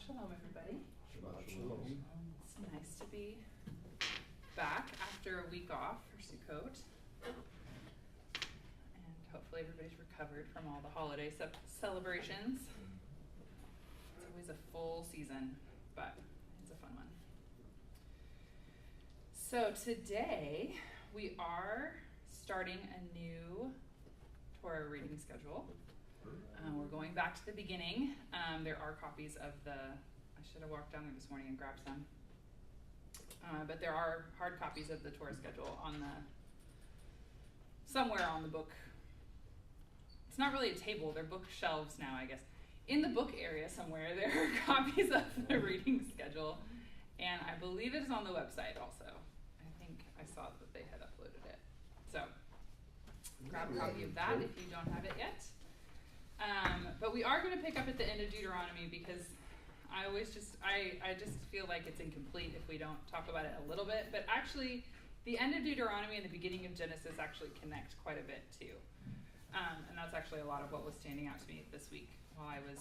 Shalom, everybody. Shabbat Shalom. It's nice to be back after a week off for Sukkot. And hopefully everybody's recovered from all the holiday celebrations. It's always a full season, but it's a fun one. So today we are starting a new Torah reading schedule. We're going back to the beginning. There are copies of I should have walked down there this morning and grabbed some. But there are hard copies of the Torah schedule somewhere on the book. It's not really a table, they're bookshelves now, I guess. In the book area somewhere, there are copies of the reading schedule. And I believe it is on the website also. I think I saw that they had uploaded it. So grab a copy of that if you don't have it yet. But we are going to pick up at the end of Deuteronomy because I just feel like it's incomplete if we don't talk about it a little bit. But actually, the end of Deuteronomy and the beginning of Genesis actually connect quite a bit too. And that's actually a lot of what was standing out to me this week while I was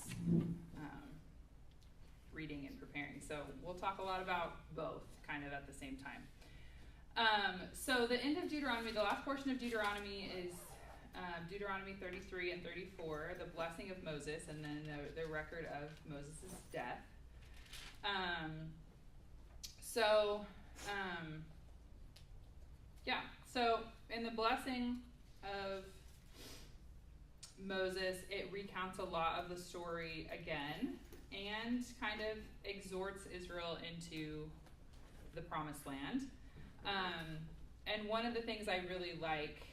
reading and preparing. So we'll talk a lot about both kind of at the same time. So the end of Deuteronomy, the last portion of Deuteronomy is Deuteronomy 33 and 34, the blessing of Moses, and then the record of Moses' death. So in the blessing of Moses, it recounts a lot of the story again and kind of exhorts Israel into the promised land. And one of the things I really like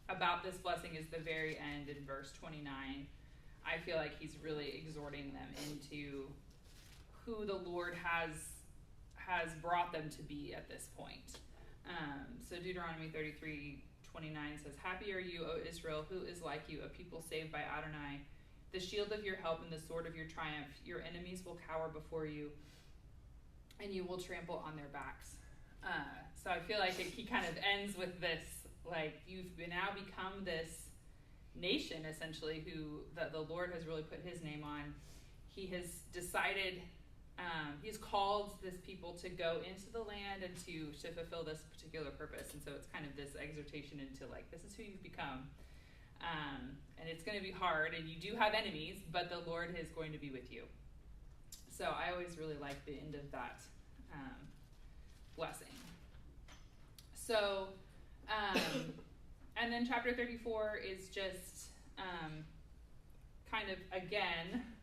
about this blessing is the very end in verse 29. I feel like he's really exhorting them into who the Lord has brought them to be at this point. So Deuteronomy 33:29 says, "Happy are you, O Israel, who is like you, a people saved by Adonai, the shield of your help and the sword of your triumph. Your enemies will cower before you, and you will trample on their backs." So I feel like he kind of ends with this, like, you've now become this nation, essentially, who the Lord has really put his name on. He has decided, he's called this people to go into the land and to fulfill this particular purpose. And so it's kind of this exhortation into, like, this is who you've become. And it's going to be hard, and you do have enemies, but the Lord is going to be with you. So I always really like the end of that blessing. So, and then chapter 34 is just kind of, again,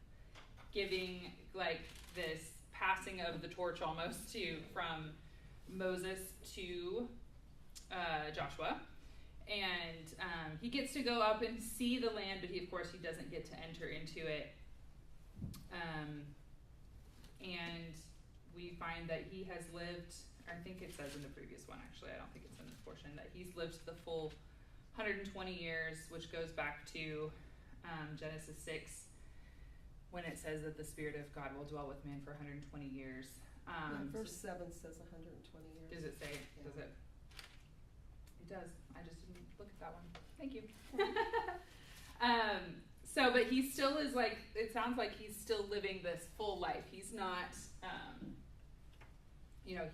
giving like this passing of the torch almost from Moses to Joshua. And he gets to go up and see the land, but of course he doesn't get to enter into it. And we find that he has lived, I think it says in the previous one, actually, I don't think it's in this portion, that he's lived the full 120 years, which goes back to Genesis 6, when it says that the Spirit of God will dwell with man for 120 years. Verse 7 says 120 years. Does it say? Yeah. Does it? It does. I just didn't look at that one. Thank you. But he still is like, it sounds like he's still living this full life. He's not,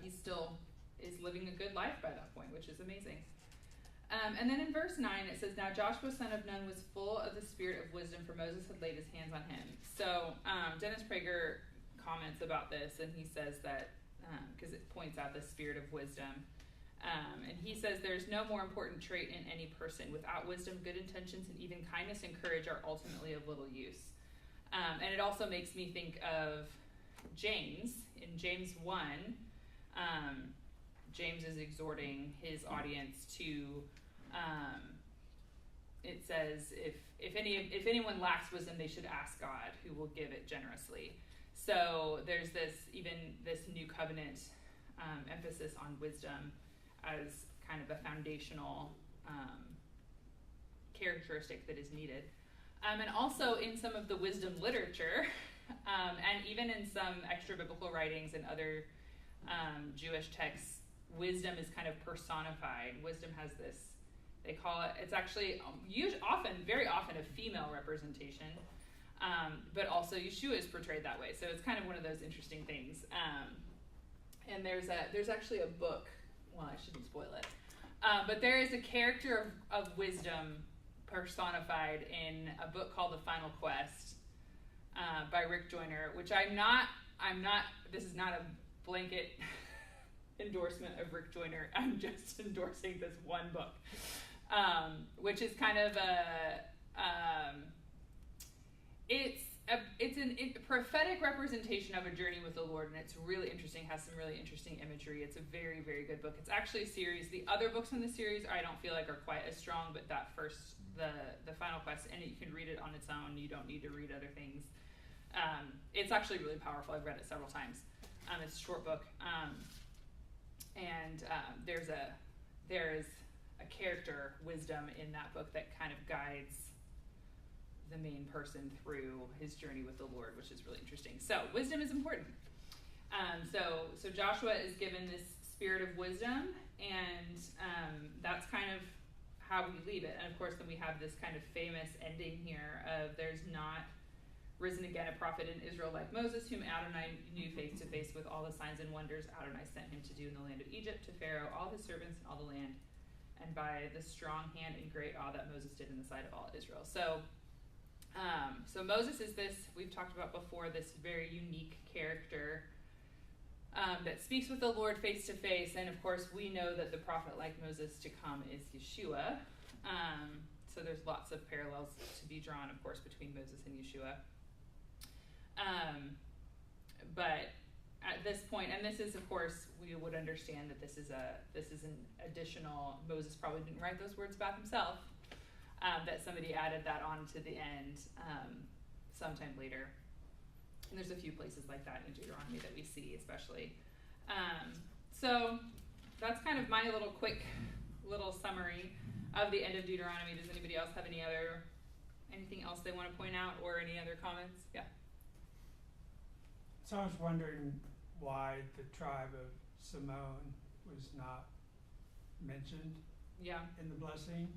he still is living a good life by that point, which is amazing. And then in verse 9, it says, "Now Joshua, son of Nun, was full of the spirit of wisdom, for Moses had laid his hands on him." So Dennis Prager comments about this, and he says that, because it points out the spirit of wisdom, and he says, "There's no more important trait in any person. Without wisdom, good intentions and even kindness and courage are ultimately of little use." And it also makes me think of James. In James 1, James is exhorting his audience to, it says, if anyone lacks wisdom, they should ask God, who will give it generously. So there's this new covenant emphasis on wisdom as kind of a foundational characteristic that is needed. And also in some of the wisdom literature, and even in some extra biblical writings and other Jewish texts, wisdom is kind of personified. Wisdom has this, they call it, it's actually very often a female representation. But also Yeshua is portrayed that way. So it's kind of one of those interesting things. And there's actually a book. Well, I shouldn't spoil it. But there is a character of wisdom personified in a book called The Final Quest by Rick Joyner, which this is not a blanket endorsement of Rick Joyner. I'm just endorsing this one book, which is kind of it's a prophetic representation of a journey with the Lord, and it's really interesting, has some really interesting imagery. It's a very, very good book. It's actually a series. The other books in the series I don't feel like are quite as strong, but that first, the Final Quest, and you can read it on its own. You don't need to read other things. It's actually really powerful. I've read it several times. It's a short book. There is a character wisdom in that book that kind of guides the main person through his journey with the Lord, which is really interesting. So wisdom is important. So Joshua is given this spirit of wisdom, and that's kind of how we leave it. And of course, then we have this kind of famous ending here of there's not risen again a prophet in Israel like Moses, whom Adonai knew face to face with all the signs and wonders Adonai sent him to do in the land of Egypt, to Pharaoh, all his servants, and all the land, and by the strong hand and great awe that Moses did in the sight of all Israel. So Moses is this, we've talked about before, this very unique character that speaks with the Lord face to face. And of course, we know that the prophet like Moses to come is Yeshua. So there's lots of parallels to be drawn, of course, between Moses and Yeshua. But at this point, and this is, of course, we would understand that this is an additional. Moses probably didn't write those words about himself. That somebody added that on to the end sometime later. And there's a few places like that in Deuteronomy that we see, especially. So that's kind of my quick summary of the end of Deuteronomy. Does anybody else have anything else they want to point out, or any other comments? Yeah. So I was wondering why the tribe of Simone was not mentioned in the blessing.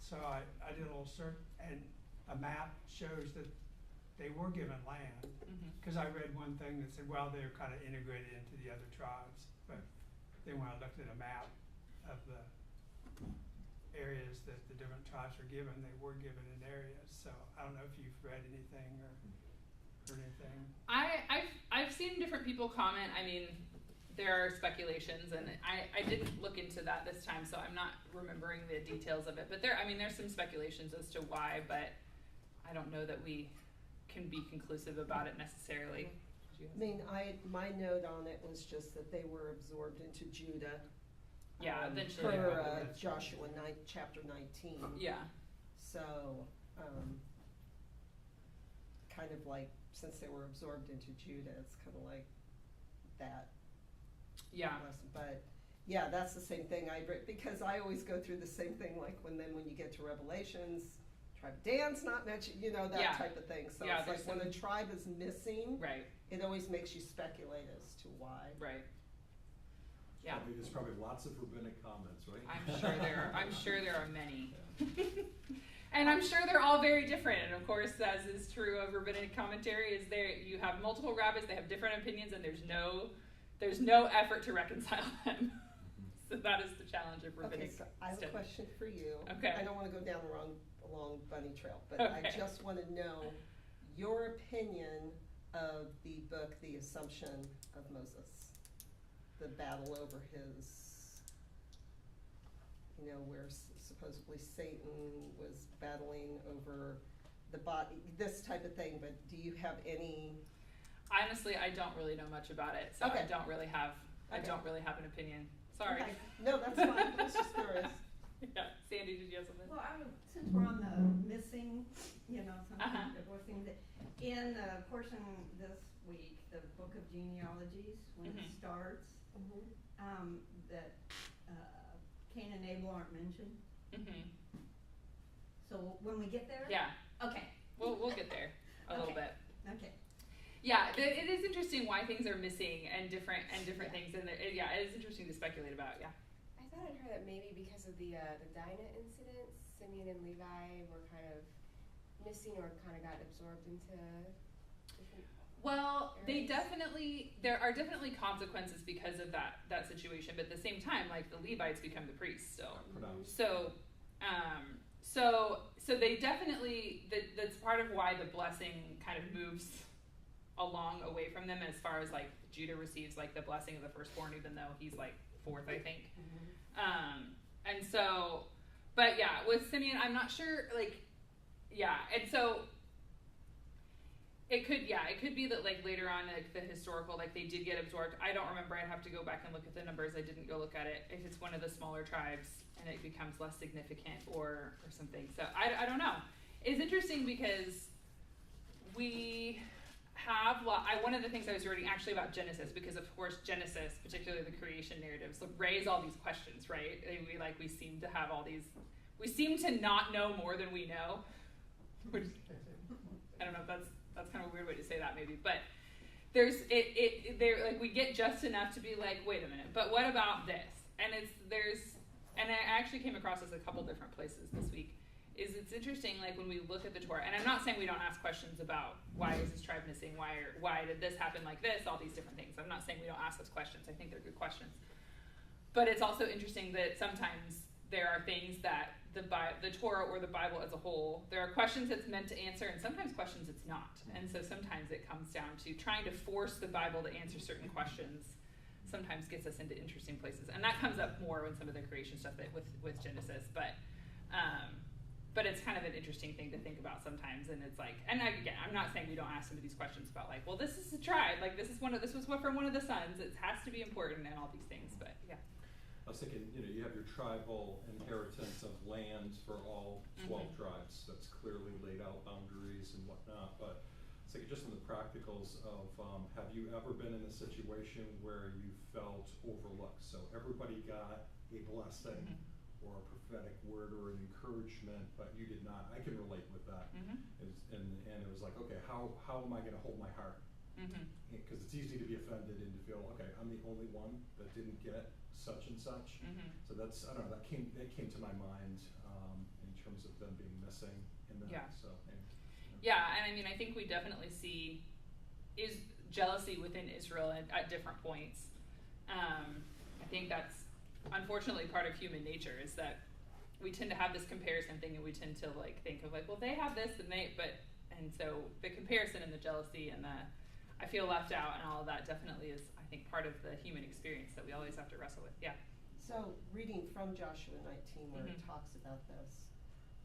So I did a little search, and a map shows that they were given land. Because I read one thing that said, well, they're kind of integrated into the other tribes. But then when I looked at a map of the areas that the different tribes were given, they were given in areas. So I don't know if you've read anything or heard anything. I've seen different people comment. I mean, there are speculations, and I didn't look into that this time, so I'm not remembering the details of it. But there's some speculations as to why, but I don't know that we can be conclusive about it necessarily. I mean, my note on it was just that they were absorbed into Judah. Yeah, eventually. Per Joshua chapter 19. Yeah. So, kind of like, since they were absorbed into Judah, it's kind of like that. Yeah. But yeah, that's the same thing because I always go through the same thing, like when you get to Revelations, tribe of Dan's not mentioned, that type of thing. So it's like when a tribe is missing, right, it always makes you speculate as to why. Right. Yeah. There's probably lots of rabbinic comments, right? I'm sure there are many. And I'm sure they're all very different. And of course, as is true of rabbinic commentary, you have multiple rabbis, they have different opinions, and there's no effort to reconcile them. So that is the challenge of rabbinic Okay, so I have a question for you. Okay. I don't want to go down a long bunny trail, but okay. I just want to know your opinion of the book, The Assumption of Moses. The battle over his, where supposedly Satan was battling over the body, this type of thing, but do you have any? Honestly, I don't really know much about it, so I don't really have an opinion. Sorry. Okay. No, that's fine. I was just curious. Yeah. Sandy, did you have something? Well, since we're on the missing, something divorcing, in the portion this week, the book of genealogies, when it starts, that Cain and Abel aren't mentioned. So when we get there? Yeah. Okay. We'll get there a little bit. Okay. Yeah, it is interesting why things are missing and different things, and it is interesting to speculate about. Yeah. I thought I'd heard that maybe because of the Dinah incident, Simeon and Levi were kind of missing or kind of got absorbed into different Well, areas? there are definitely consequences because of that situation, but at the same time, like the Levites become the priests still. So they definitely, that's part of why the blessing kind of moves along away from them, as far as like Judah receives like the blessing of the firstborn, even though he's like fourth, I think. And so, but yeah, with Simeon, I'm not sure, like, yeah, and so it could be that like later on, like the historical, like they did get absorbed. I don't remember. I'd have to go back and look at the numbers. I didn't go look at it. If it's one of the smaller tribes and it becomes less significant or something. So I don't know. It's interesting because we have one of the things I was reading actually about Genesis, because of course Genesis, particularly the creation narratives, raise all these questions, right? We seem to have all these. We seem to not know more than we know, which I don't know if that's kind of a weird way to say that maybe, but there like we get just enough to be like, wait a minute, but what about this? And and I actually came across this a couple different places this week. It's interesting, like when we look at the Torah, and I'm not saying we don't ask questions about why is this tribe missing, why did this happen like this, all these different things. I'm not saying we don't ask those questions. I think they're good questions. But it's also interesting that sometimes there are things that the Torah or the Bible as a whole, there are questions it's meant to answer, and sometimes questions it's not. And so sometimes it comes down to trying to force the Bible to answer certain questions. Sometimes gets us into interesting places, and that comes up more in some of the creation stuff with Genesis. But it's kind of an interesting thing to think about sometimes, and it's like, and again, I'm not saying we don't ask some of these questions about like, well, this is a tribe, like this was what from one of the sons, it has to be important, and all these things. But yeah. I was thinking, you have your tribal inheritance of land for all 12 tribes. That's clearly laid out boundaries and whatnot. But it's like just in the practicals of, have you ever been in a situation where you felt overlooked? So everybody got a blessing or a prophetic word or an encouragement, but you did not. I can relate with that. And it was like, okay, how am I going to hold my heart? Because it's easy to be offended and to feel, okay, I'm the only one that didn't get such and such. So that's, I don't know, that came to my mind in terms of them being missing in that. Yeah. So, yeah, and I mean, I think we definitely see is jealousy within Israel at different points. I think that's unfortunately part of human nature, is that we tend to have this comparison thing, and we tend to like think of like, well, they have this and so the comparison and the jealousy and the I feel left out and all of that definitely is, I think, part of the human experience that we always have to wrestle with. Yeah. So reading from Joshua 19 where it talks about this,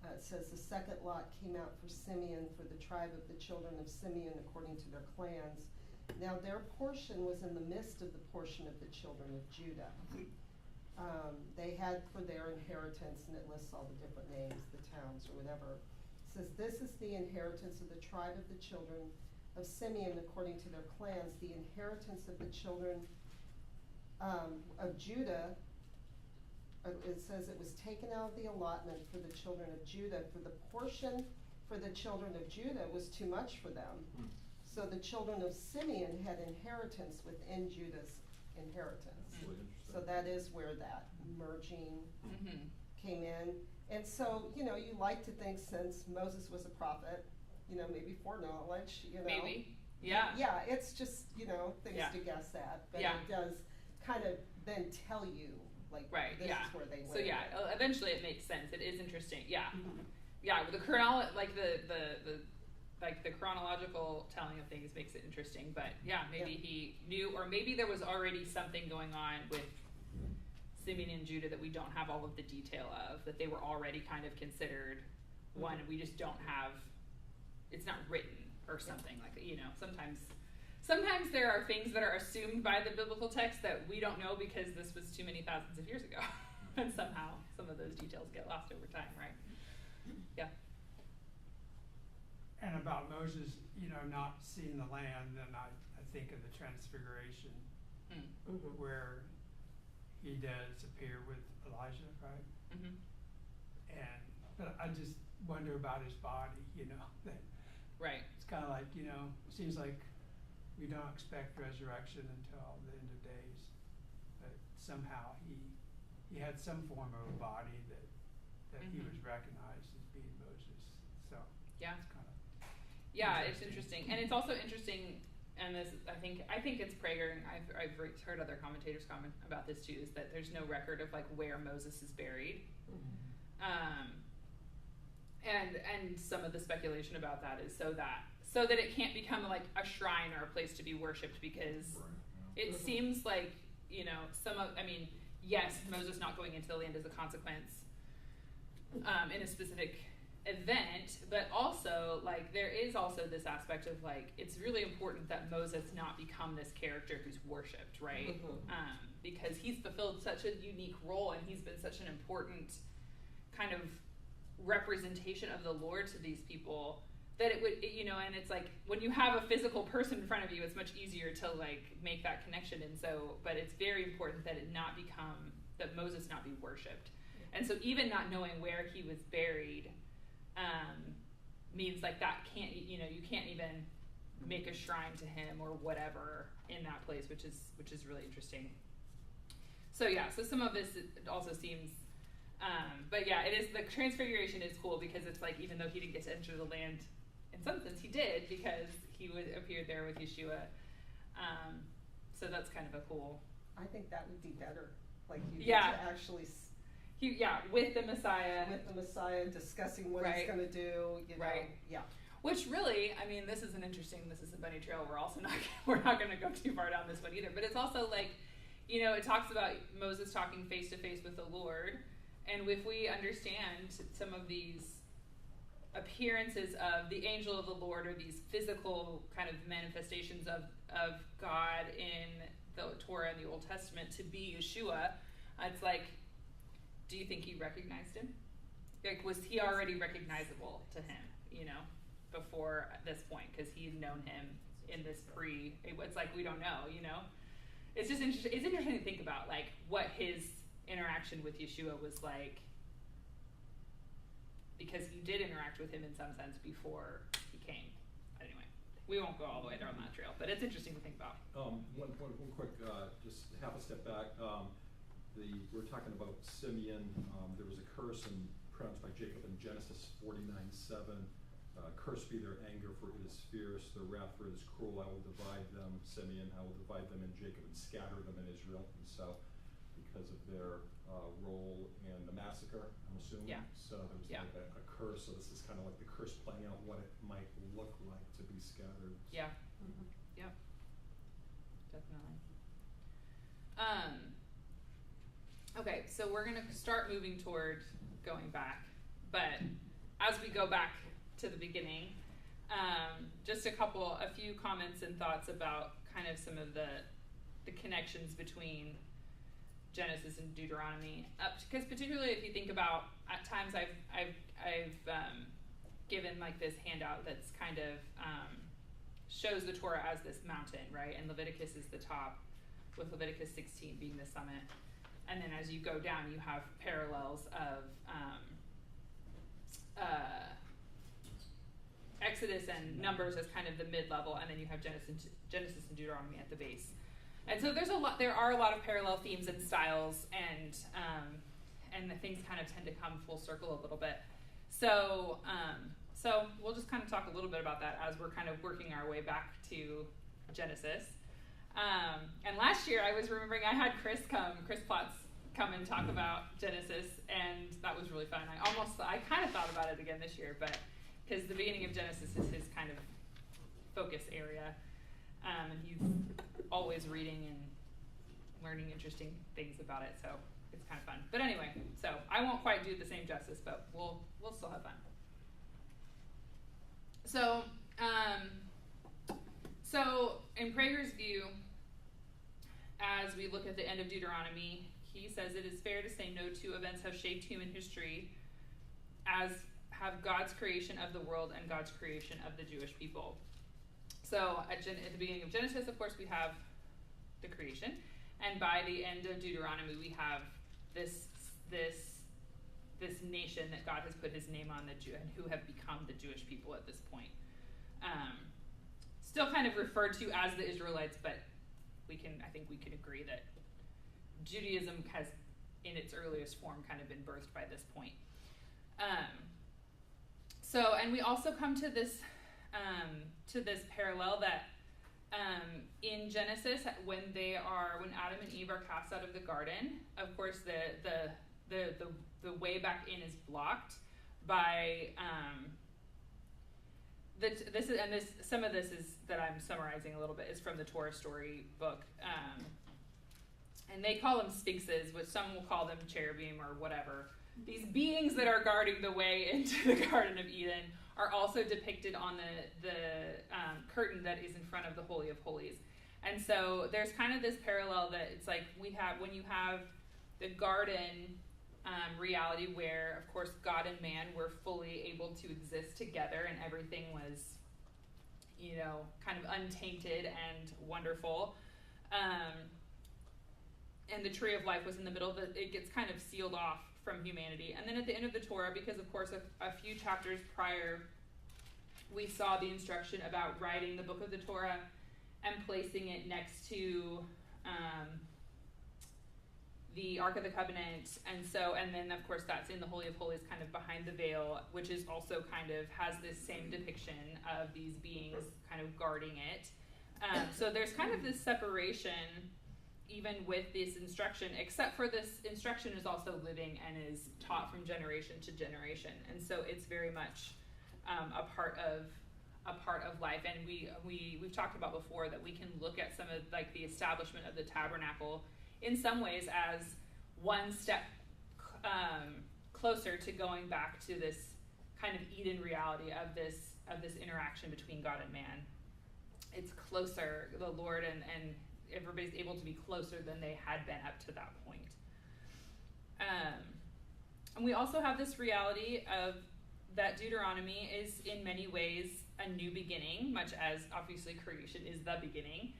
it says the second lot came out for Simeon, for the tribe of the children of Simeon according to their clans. Now their portion was in the midst of the portion of the children of Judah. They had for their inheritance, and it lists all the different names, the towns or whatever. It says, this is the inheritance of the tribe of the children of Simeon according to their clans. The inheritance of the children of Judah, it says it was taken out of the allotment for the children of Judah, for the portion for the children of Judah was too much for them. So the children of Simeon had inheritance within Judah's inheritance. really So that is where that merging came in. And so, you like to think since Moses was a prophet, maybe foreknowledge, Maybe. Yeah. Yeah, it's just, things to guess at. But it does kind of then tell you, like, this is where they went. So eventually it makes sense. It is interesting. Yeah. Yeah, the the chronological telling of things makes it interesting. But maybe he knew, or maybe there was already something going on with Simeon and Judah that we don't have all of the detail of, that they were already kind of considered one, we just don't have, it's not written or something like that, Sometimes there are things that are assumed by the biblical text that we don't know because this was too many thousands of years ago. And somehow some of those details get lost over time, right? Yeah. And about Moses, not seeing the land, then I think of the Transfiguration, where he does appear with Elijah, right? But I just wonder about his body, that right. It's kind of like, seems like we don't expect resurrection until the end of days, but somehow he had some form of a body that he was recognized as being Moses. So Yeah. Yeah, it's interesting. And it's also interesting, and this, I think it's Prager, and I've heard other commentators comment about this too, is that there's no record of like where Moses is buried. And some of the speculation about that is so that it can't become like a shrine or a place to be worshipped, because it seems like, yes, Moses not going into the land is a consequence in a specific event, but also like there is also this aspect of like it's really important that Moses not become this character who's worshipped, right? Because he's fulfilled such a unique role, and he's been such an important kind of representation of the Lord to these people, that it would, and it's like when you have a physical person in front of you, it's much easier to like make that connection. And so, but it's very important that that Moses not be worshipped. And so even not knowing where he was buried means like that can't, you can't even make a shrine to him or whatever in that place, which is really interesting. So some of this also seems, but yeah, it is, the transfiguration is cool because it's like, even though he didn't get to enter the land, in some sense he did, because he appeared there with Yeshua. So that's kind of a cool. I think that would be better. Like you get to actually. With the Messiah. With the Messiah discussing what he's going to do. Right. Yeah. Which really, this is a bunny trail. We're not going to go too far down this one either. But it's also like, it talks about Moses talking face to face with the Lord. And if we understand some of these appearances of the angel of the Lord, or these physical kind of manifestations of God in the Torah and the Old Testament to be Yeshua, it's like, do you think he recognized him? Like, was he already recognizable to him, before this point? Because he had known him in this it's like, we don't know, It's just interesting. It's interesting to think about, like, what his interaction with Yeshua was like, because he did interact with him in some sense before he came. Anyway, we won't go all the way down that trail, but it's interesting to think about. One quick, just half a step back. We're talking about Simeon. There was a curse pronounced by Jacob in Genesis 49:7. Cursed be their anger, for it is fierce. Their wrath, for it is cruel. I will divide them, Simeon. I will divide them in Jacob and scatter them in Israel. And so, because of their role in the massacre, I'm assuming. Yeah. So there was like a curse. So this is kind of like the curse playing out what it might look like to be scattered. Yeah. Yep. Definitely. Okay, so we're going to start moving toward going back. But as we go back to the beginning, just a few comments and thoughts about kind of some of the connections between Genesis and Deuteronomy. Because particularly if you think about, at times I've given like this handout that's kind of shows the Torah as this mountain, right? And Leviticus is the top, with Leviticus 16 being the summit. And then as you go down, you have parallels of Exodus and Numbers as kind of the mid-level, and then you have Genesis and Deuteronomy at the base. And so there are a lot of parallel themes and styles, and the things kind of tend to come full circle a little bit. So we'll just kind of talk a little bit about that as we're kind of working our way back to Genesis. And last year I was remembering I had Chris Plotz come and talk about Genesis, and that was really fun. I kind of thought about it again this year, but because the beginning of Genesis is his kind of focus area, and he's always reading and learning interesting things about it, so it's kind of fun. But anyway, so I won't quite do the same justice, but we'll still have fun. So in Prager's view, as we look at the end of Deuteronomy, he says it is fair to say no two events have shaped human history as have God's creation of the world and God's creation of the Jewish people. So at the beginning of Genesis, of course, we have the creation, and by the end of Deuteronomy, we have this nation that God has put his name on, and who have become the Jewish people at this point. Still kind of referred to as the Israelites, but I think we can agree that Judaism has, in its earliest form, kind of been birthed by this point. So, and we also come to this parallel that in Genesis, when Adam and Eve are cast out of the garden, of course the way back in is blocked by some of this is that I'm summarizing a little bit is from the Torah story book, and they call them sphinxes, which some will call them cherubim or whatever. These beings that are guarding the way into the Garden of Eden are also depicted on the curtain that is in front of the Holy of Holies. And so there's kind of this parallel that it's like when you have the garden reality where, of course, God and man were fully able to exist together and everything was, kind of untainted and wonderful. And the tree of life was in the middle, it gets kind of sealed off from humanity. And then at the end of the Torah, because of course a few chapters prior, we saw the instruction about writing the book of the Torah and placing it next to the Ark of the Covenant. And then of course that's in the Holy of Holies, kind of behind the veil, which is also kind of has this same depiction of these beings kind of guarding it. So there's kind of this separation even with this instruction, except for this instruction is also living and is taught from generation to generation, and so it's very much a part of life. And we've talked about before that we can look at some of like the establishment of the tabernacle in some ways as one step closer to going back to this kind of Eden reality of this interaction between God and man. It's closer, the Lord and everybody's able to be closer than they had been up to that point. And we also have this reality of that Deuteronomy is in many ways a new beginning, much as obviously creation is the beginning.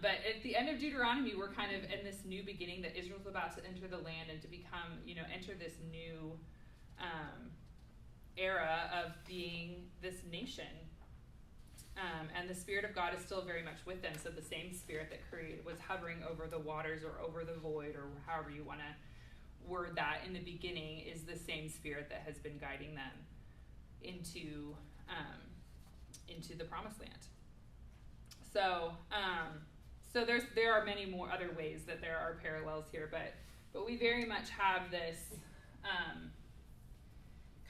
But at the end of Deuteronomy, we're kind of in this new beginning that Israel's about to enter the land and to become, enter this new era of being this nation. And the Spirit of God is still very much with them. So the same Spirit that was hovering over the waters or over the void, or however you want to word that in the beginning, is the same Spirit that has been guiding them into the Promised Land. So there are many more other ways that there are parallels here, but we very much have this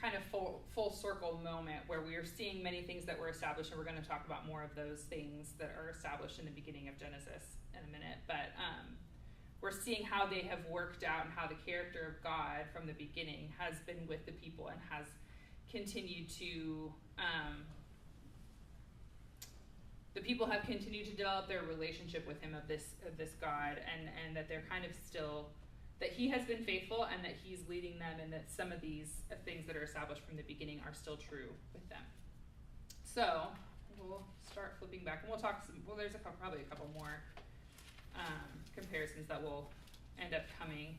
kind of full circle moment where we are seeing many things that were established, and we're going to talk about more of those things that are established in the beginning of Genesis in a minute. But we're seeing how they have worked out and how the character of God from the beginning has been with the people and has continued to the people have continued to develop their relationship with him of this God, and that they're kind of still, that he has been faithful and that he's leading them, and that some of these things that are established from the beginning are still true with them. So we'll start flipping back, and we'll talk there's probably a couple more comparisons that will end up coming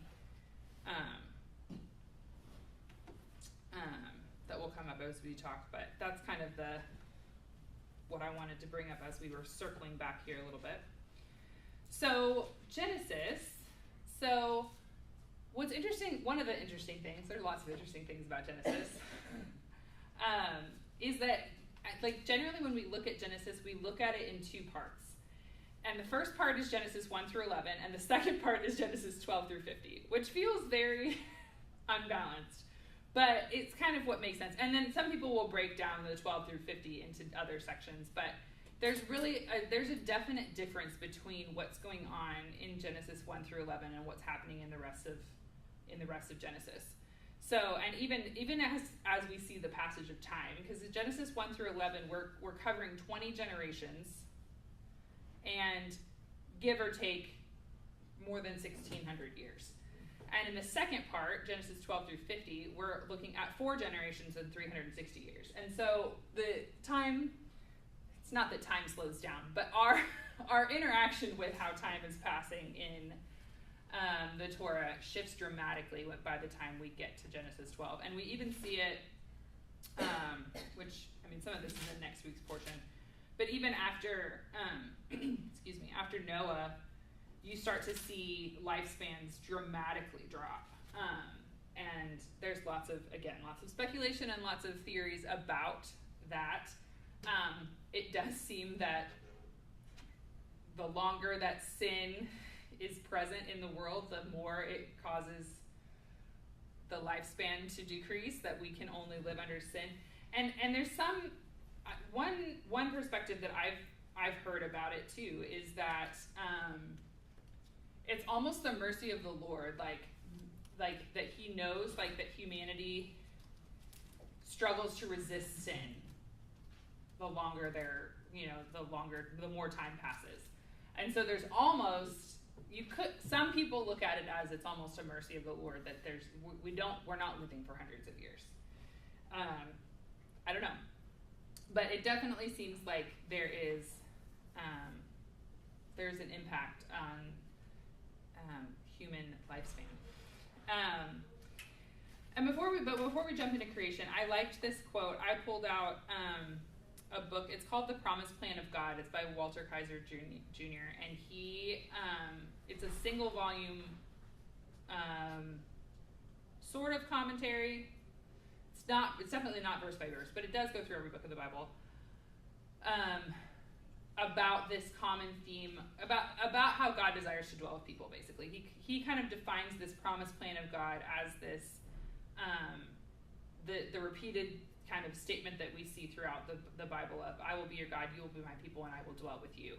that will come up as we talk, but that's kind of what I wanted to bring up as we were circling back here a little bit. So Genesis, what's interesting, one of the interesting things, there's lots of interesting things about Genesis, is that, like, generally when we look at Genesis, we look at it in two parts. And the first part is Genesis 1 through 11, and the second part is Genesis 12 through 50, which feels very unbalanced. But it's kind of what makes sense. And then some people will break down the 12 through 50 into other sections, but there's a definite difference between what's going on in Genesis 1 through 11 and what's happening in the rest of Genesis. So, and even as we see the passage of time, because in Genesis 1 through 11, we're covering 20 generations, and give or take more than 1,600 years. And in the second part, Genesis 12 through 50, we're looking at 4 generations and 360 years. And so the time, it's not that time slows down, but our interaction with how time is passing in the Torah shifts dramatically by the time we get to Genesis 12. And we even see it, which, I mean, some of this is in next week's portion, but even after, after Noah, you start to see lifespans dramatically drop. And there's lots of speculation and lots of theories about that. It does seem that the longer that sin is present in the world, the more it causes the lifespan to decrease, that we can only live under sin. And there's some one perspective that I've heard about it too is that it's almost the mercy of the Lord, like that he knows like that humanity struggles to resist sin the longer the more time passes. And so there's almost, some people look at it as it's almost a mercy of the Lord that we're not living for hundreds of years. I don't know. But it definitely seems like there's an impact on human lifespan. And before we jump into creation, I liked this quote. I pulled out a book. It's called The Promised Plan of God. It's by Walter Kaiser Jr. And it's a single volume sort of commentary. It's definitely not verse by verse, but it does go through every book of the Bible. About this common theme, about how God desires to dwell with people, basically. He kind of defines this promised plan of God as this, the repeated kind of statement that we see throughout the Bible of, I will be your God, you will be my people, and I will dwell with you.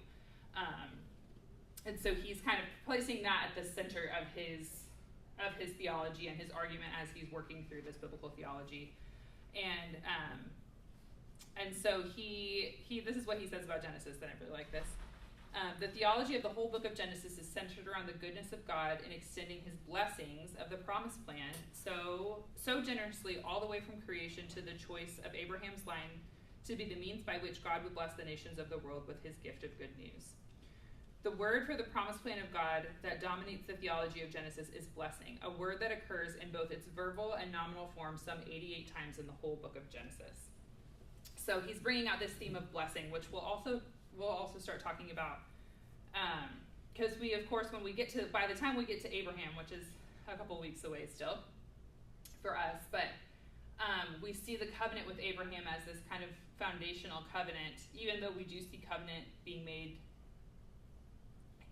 And so he's kind of placing that at the center of his theology and his argument as he's working through this biblical theology. And so this is what he says about Genesis, and I really like this. The theology of the whole book of Genesis is centered around the goodness of God in extending his blessings of the promised plan so generously all the way from creation to the choice of Abraham's line to be the means by which God would bless the nations of the world with his gift of good news. The word for the promised plan of God that dominates the theology of Genesis is blessing, a word that occurs in both its verbal and nominal form some 88 times in the whole book of Genesis. So he's bringing out this theme of blessing, which we'll also start talking about, because we, of course, by the time we get to Abraham, which is a couple weeks away still for us, but we see the covenant with Abraham as this kind of foundational covenant, even though we do see covenant being made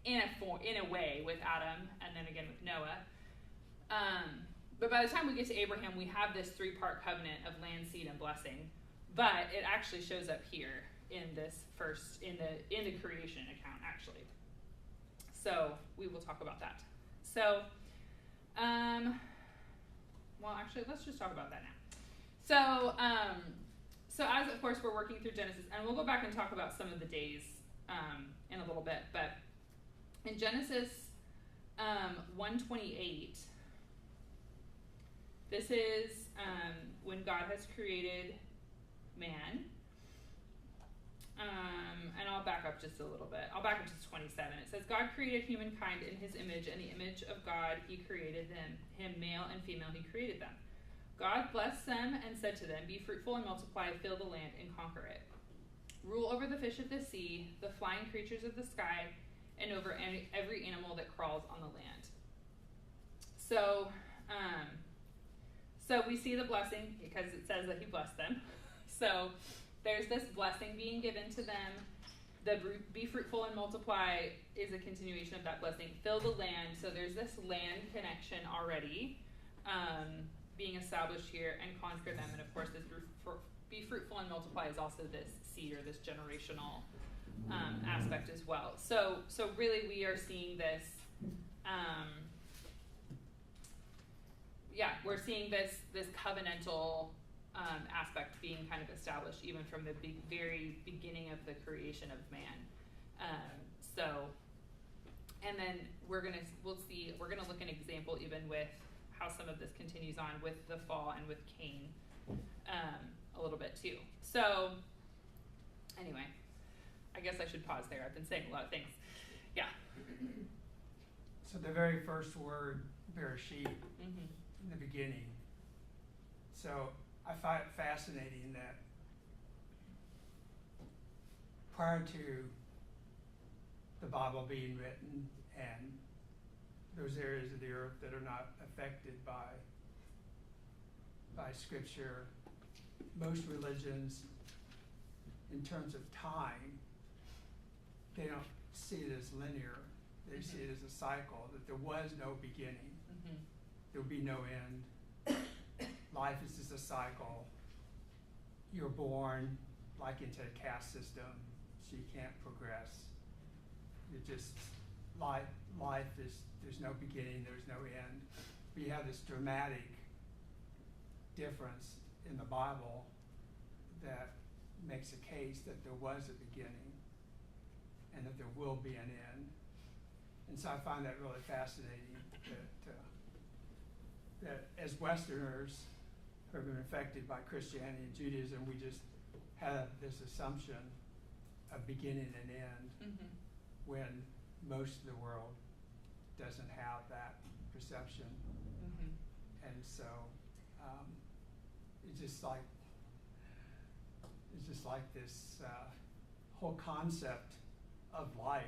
in a way with Adam and then again with Noah. But by the time we get to Abraham, we have this three-part covenant of land, seed, and blessing. But it actually shows up here in this in the creation account, actually. So we will talk about that. So, actually, let's just talk about that now. So as, of course, we're working through Genesis, and we'll go back and talk about some of the days in a little bit, but in Genesis 1:28, this is when God has created man. And I'll back up just a little bit. I'll back up to 27. It says, God created humankind in his image. In the image of God, he created him male and female, he created them. God blessed them and said to them, be fruitful and multiply, fill the land and conquer it. Rule over the fish of the sea, the flying creatures of the sky, and over every animal that crawls on the land. So we see the blessing because it says that he blessed them. So there's this blessing being given to them. The be fruitful and multiply is a continuation of that blessing. Fill the land. So there's this land connection already being established here, and conquer them. And of course, this be fruitful and multiply is also this seed or this generational aspect as well. So really we are seeing this, we're seeing this covenantal aspect being kind of established even from the very beginning of the creation of man. And then we're gonna look at an example even with how some of this continues on with the fall and with Cain a little bit too. So anyway, I guess I should pause there. I've been saying a lot of things. Yeah. So the very first word, Bereshit, in the beginning. So I find it fascinating that prior to the Bible being written and those areas of the earth that are not affected by by Scripture, most religions, in terms of time, they don't see it as linear. They see it as a cycle, that there was no beginning. There will be no end. Life is just a cycle. You're born like into a caste system, so you can't progress. You just, life is, there's no beginning, there's no end. But you have this dramatic difference in the Bible that makes a case that there was a beginning and that there will be an end. And so I find that really fascinating that as Westerners who have been affected by Christianity and Judaism, we just have this assumption of beginning and end when most of the world doesn't have that perception. And so it's just like this whole concept of life,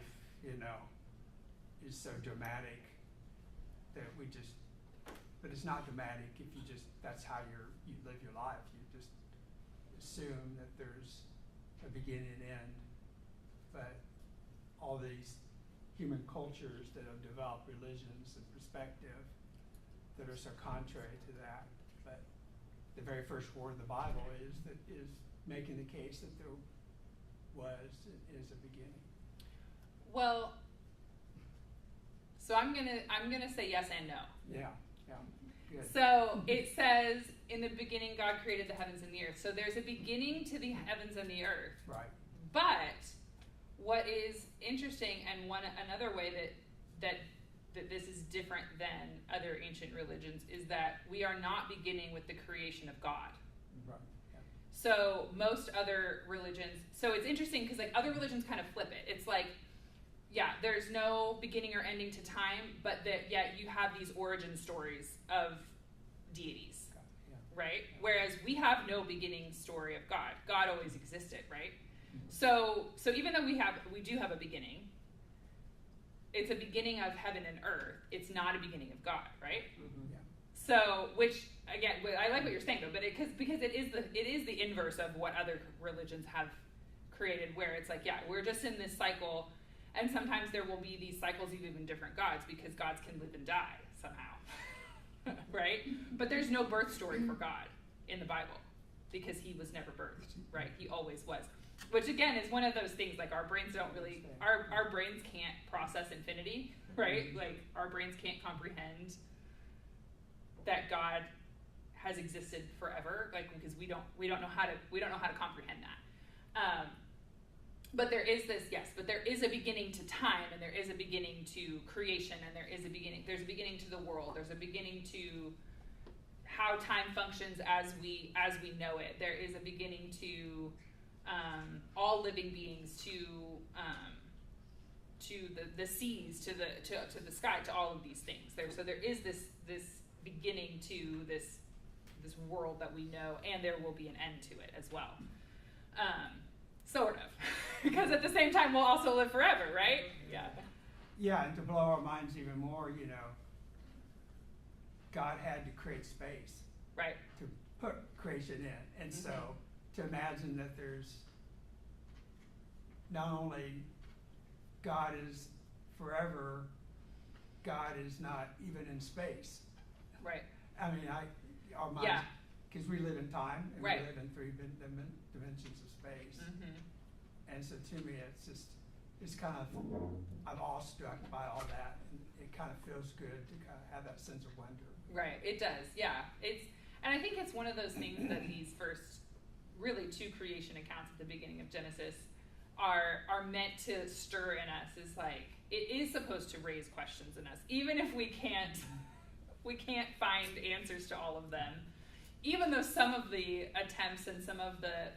is so dramatic that we just, but it's not dramatic if you just, that's how you live your life. You just assume that there's a beginning and end. But all these human cultures that have developed religions and perspective that are so contrary to that. But the very first word of the Bible is making the case that there is a beginning. Well, so I'm gonna say yes and no. Yeah. Good. So it says, in the beginning God created the heavens and the earth. So there's a beginning to the heavens and the earth. Right. But what is interesting, and another way that this is different than other ancient religions, is that we are not beginning with the creation of God. Right. Yeah. So most other religions, so it's interesting because like other religions kind of flip it. It's like, yeah, there's no beginning or ending to time, but that yet you have these origin stories of deities, right? Whereas we have no beginning story of God. God always existed, right? So even though we do have a beginning, it's a beginning of heaven and earth. It's not a beginning of God, right? Yeah. So, which again, I like what you're saying though, but because it is the inverse of what other religions have created, where it's like, yeah, we're just in this cycle. And sometimes there will be these cycles of even different gods because gods can live and die somehow, right? But there's no birth story for God in the Bible because he was never birthed, right? He always was. Which again is one of those things, like our brains don't really, our brains can't process infinity, right? Like our brains can't comprehend that God has existed forever, like because we don't know how to comprehend that. But there is a beginning to time, and there is a beginning to creation, and there's a beginning to the world, there's a beginning to how time functions as we know it. There is a beginning to all living beings, to the seas, to the sky, to all of these things. So there is this beginning to this world that we know, and there will be an end to it as well. Sort of. Because at the same time, we'll also live forever, right? Yeah. Yeah, and to blow our minds even more, God had to create space. Right. To put creation in. And so to imagine that there's not only God is forever, God is not even in space. Right. I mean, our minds, because we live in time, and we live in three dimensions of space. And so to me, it's kind of, I'm awestruck by all that, and it kind of feels good to kind of have that sense of wonder. Right, it does, yeah. And I think it's one of those things that these first, really two creation accounts at the beginning of Genesis are meant to stir in us. Is like, it is supposed to raise questions in us, even if we can't find answers to all of them. Even though some of the attempts and some of the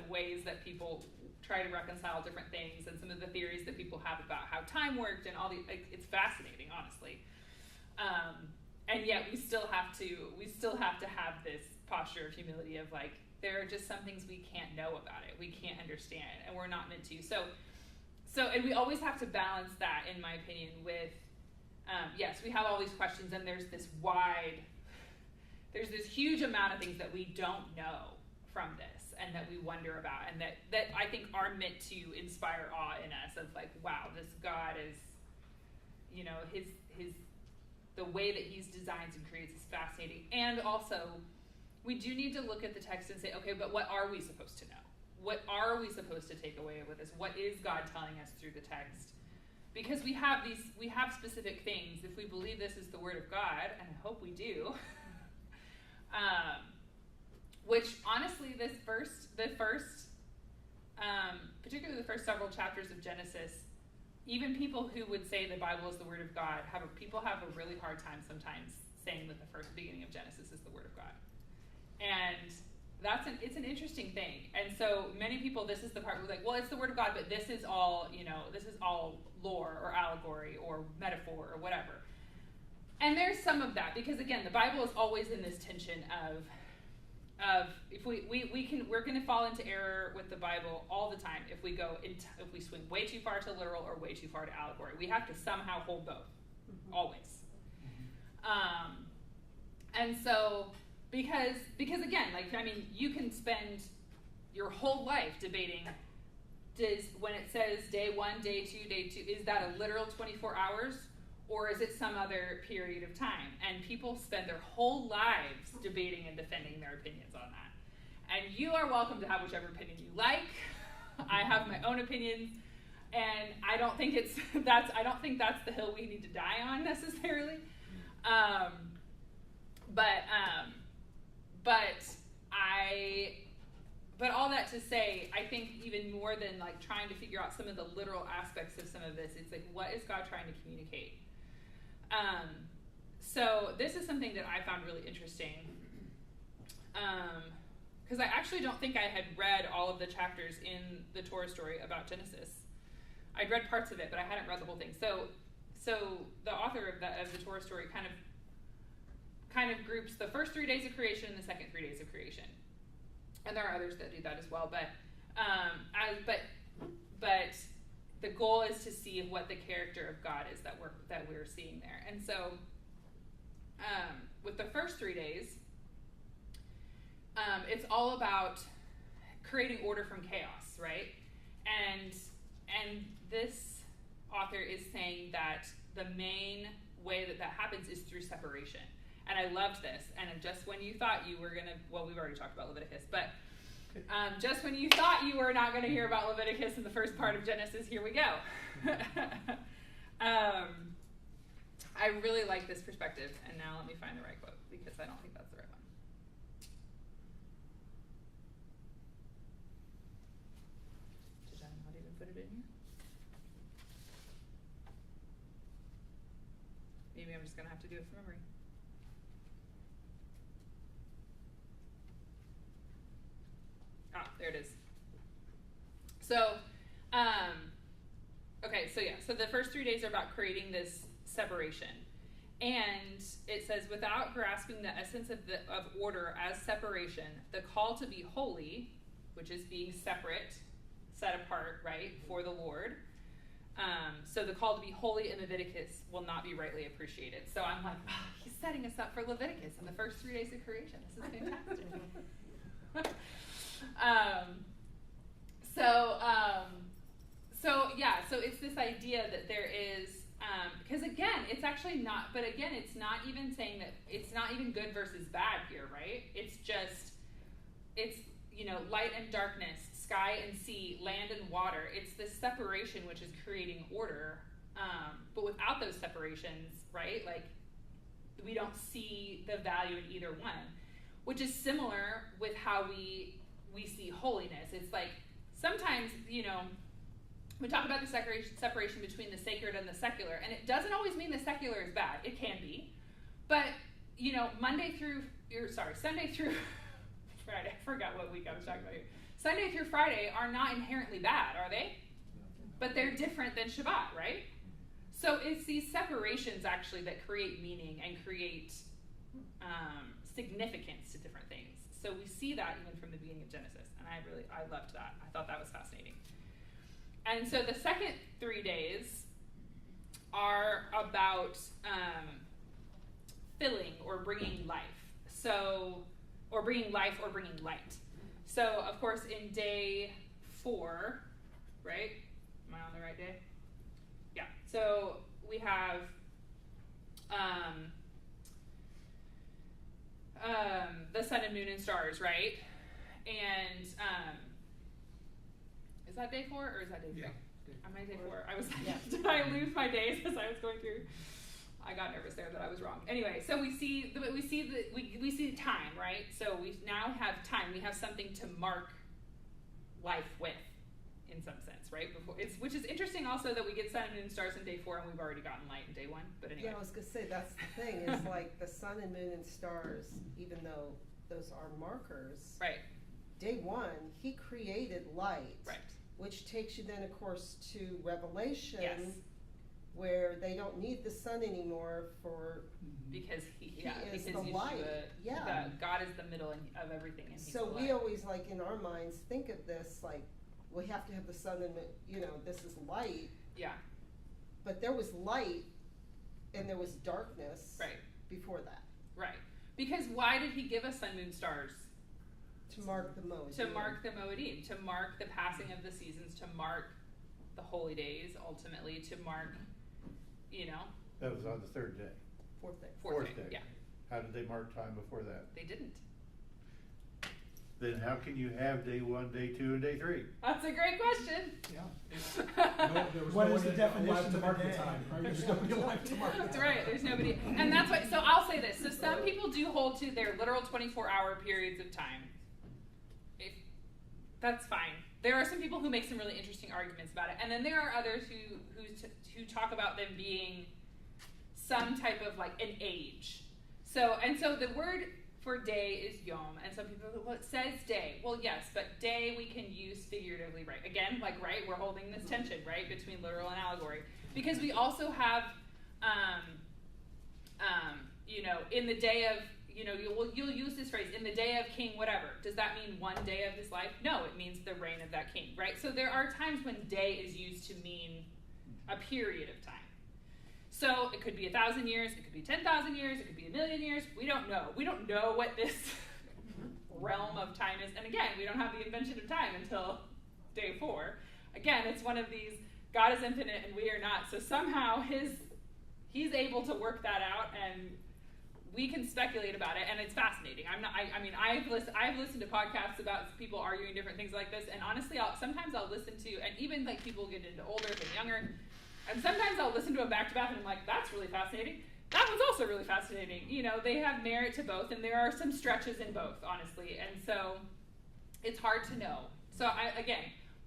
ways that people try to reconcile different things, and some of the theories that people have about how time worked and all the, it's fascinating, honestly. And yet we still have to have this posture of humility of like, there are just some things we can't know about it, we can't understand, and we're not meant to. So and we always have to balance that, in my opinion, with yes, we have all these questions, and there's this wide there's this huge amount of things that we don't know from this and that we wonder about, and that I think are meant to inspire awe in us of like, wow, this God is, you know, his the way that he's designs and creates is fascinating. And also, we do need to look at the text and say, okay, but what are we supposed to know? What are we supposed to take away with this? What is God telling us through the text? Because we have specific things. If we believe this is the word of God, and I hope we do, which honestly, particularly the first several chapters of Genesis, even people who would say the Bible is the word of God, people have a really hard time sometimes saying that the first beginning of Genesis is the word of God. And it's an interesting thing. And so many people, this is the part where like, well, it's the word of God, but this is all lore or allegory or metaphor or whatever. And there's some of that, because again, the Bible is always in this tension of if we're going to fall into error with the Bible all the time if we swing way too far to literal or way too far to allegory. We have to somehow hold both, always. And so because again, like, I mean, you can spend your whole life debating, when it says day 1, day 2, is that a literal 24 hours? Or is it some other period of time? And people spend their whole lives debating and defending their opinions on that. And you are welcome to have whichever opinion you like. I have my own opinions, and I don't think that's the hill we need to die on necessarily. But all that to say, I think even more than like trying to figure out some of the literal aspects of some of this, it's like, what is God trying to communicate? So this is something that I found really interesting, because I actually don't think I had read all of the chapters in the Torah story about Genesis. I'd read parts of it, but I hadn't read the whole thing. So the author of the Torah story kind of groups the first 3 days of creation and the second 3 days of creation, and there are others that do that as well. But the goal is to see what the character of God is that we're seeing there. And so, with the first 3 days, it's all about creating order from chaos, right? And this author is saying that the main way that happens is through separation. And I loved this. And just when you thought you were we've already talked about Leviticus, but just when you thought you were not going to hear about Leviticus in the first part of Genesis, here we go. I really like this perspective. And now let me find the right quote, because I don't think that's the right one. Did I not even put it in here? Maybe I'm just going to have to do it from memory. There it is. So, so the first 3 days are about creating this separation. And it says, without grasping the essence of order as separation, the call to be holy, which is being separate, set apart, right, for the Lord. So the call to be holy in Leviticus will not be rightly appreciated. So I'm like, oh, he's setting us up for Leviticus in the first 3 days of creation. This is fantastic. So it's this idea that there is, because again, it's actually not, but again, it's not even saying that, it's not even good versus bad here, right? It's light and darkness, sky and sea, land and water. It's this separation which is creating order, but without those separations, right? Like, we don't see the value in either one, which is similar with how we see holiness. It's like, sometimes, we talk about the separation between the sacred and the secular, and it doesn't always mean the secular is bad. It can be. But, Sunday through Friday, I forgot what week I was talking about here. Sunday through Friday are not inherently bad, are they? But they're different than Shabbat, right? So it's these separations actually that create meaning and create significance to different things. So we see that even from the beginning of Genesis, and I loved that. I thought that was fascinating. And so the second 3 days are about filling or bringing life. So, or bringing life or bringing light. So, of course, in day 4, right? Am I on the right day? Yeah. So we have the sun and moon and stars, right? And is that day 4 or is that day 3? Yeah. Am I day 4? I was like, did I lose my days as I was going through? I got nervous there that I was wrong. Anyway, so we see time, right? So we now have time. We have something to mark life with, in some sense, right? Which is interesting also that we get sun and moon and stars in day 4 and we've already gotten light in day 1. But anyway. Yeah, I was gonna say that's the thing is like the sun and moon and stars, even though those are markers. Right. Day 1, he created light. Right. Which takes you then, of course, to Revelation. Yes. Where they don't need the sun anymore for because he because is the Yeshua, light. Yeah. God is the middle of everything, and he's so the we light. always like in our minds think of this like we have to have the sun and this is light. Yeah. But there was light and there was darkness. Right. Before that. Right. Because why did he give us sun, moon, stars? To mark the Moedim. To mark the Moedim, to mark the passing of the seasons, to mark the holy days, ultimately, to mark. That was on the 3rd day. 4th day. Fourth day, yeah. How did they mark time before that? They didn't. Then how can you have day 1, day 2, and day 3? That's a great question. Yeah. What is the definition of a day? Right? There's nobody alive to mark. That's right. There's nobody, and that's why. So I'll say this. So some people do hold to their literal 24-hour periods of time. That's fine. There are some people who make some really interesting arguments about it, and then there are others who talk about them being some type of like an age. So the word for day is yom, and some people well, it says day. Well, yes, but day we can use figuratively, right? Again, right, we're holding this tension, right, between literal and allegory, because we also have, in the day of. You'll use this phrase, in the day of king whatever. Does that mean one day of his life? No, it means the reign of that king, right? So there are times when day is used to mean a period of time. So it could be 1,000 years, it could be 10,000 years, it could be 1,000,000 years. We don't know. We don't know what this realm of time is. And again, we don't have the invention of time until day 4. Again, it's one of these, God is infinite and we are not. So somehow he's able to work that out, and we can speculate about it, and it's fascinating. I've listened to podcasts about people arguing different things like this, and honestly, sometimes I'll listen to, and even like people get into older than younger, and sometimes I'll listen to them back to back, and I'm like, that's really fascinating. That one's also really fascinating. They have merit to both, and there are some stretches in both, honestly, and so it's hard to know. So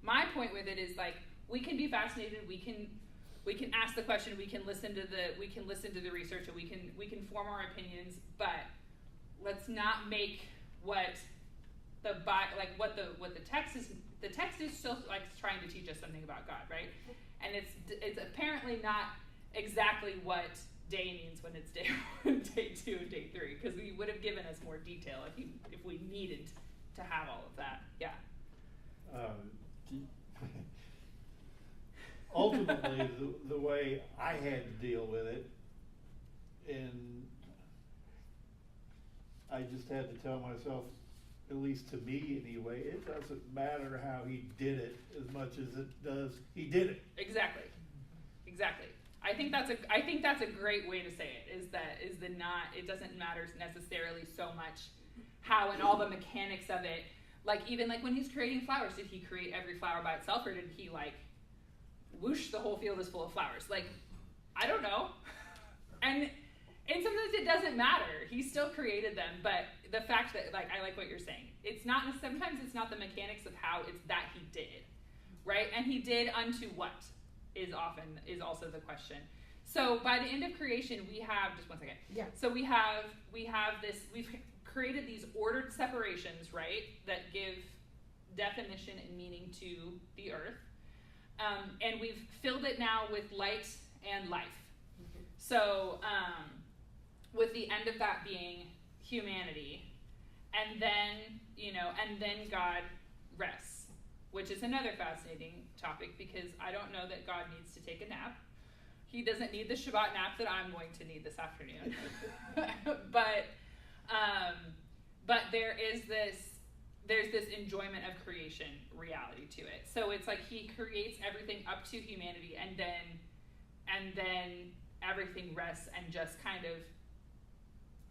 my point with it is like we can be fascinated. We can ask the question. We can listen to the research, and we can form our opinions. But let's not make what the text is. The text is still like trying to teach us something about God, right? And it's apparently not exactly what day means when it's day 1, day 2, and day 3, because we would have given us more detail if we needed to have all of that. Yeah. Ultimately, the way I had to deal with it, and I just had to tell myself, at least to me anyway, it doesn't matter how he did it as much as it does he did it. Exactly. I think that's a great way to say it. It doesn't matter necessarily so much how and all the mechanics of it. Like even like when he's creating flowers, did he create every flower by itself, or did he like whoosh, the whole field is full of flowers? Like, I don't know. And sometimes it doesn't matter. He still created them, but the fact that, like, I like what you're saying. Sometimes it's not the mechanics of how, it's that he did, right? And he did unto what is also the question. So by the end of creation, we have, just one second. Yeah. So we have this, we've created these ordered separations, right? That give definition and meaning to the earth. And we've filled it now with light and life. Mm-hmm. So with the end of that being humanity, and then God rests, which is another fascinating topic, because I don't know that God needs to take a nap. He doesn't need the Shabbat nap that I'm going to need this afternoon. But But there's this enjoyment of creation reality to it. So it's like he creates everything up to humanity, and then everything rests and just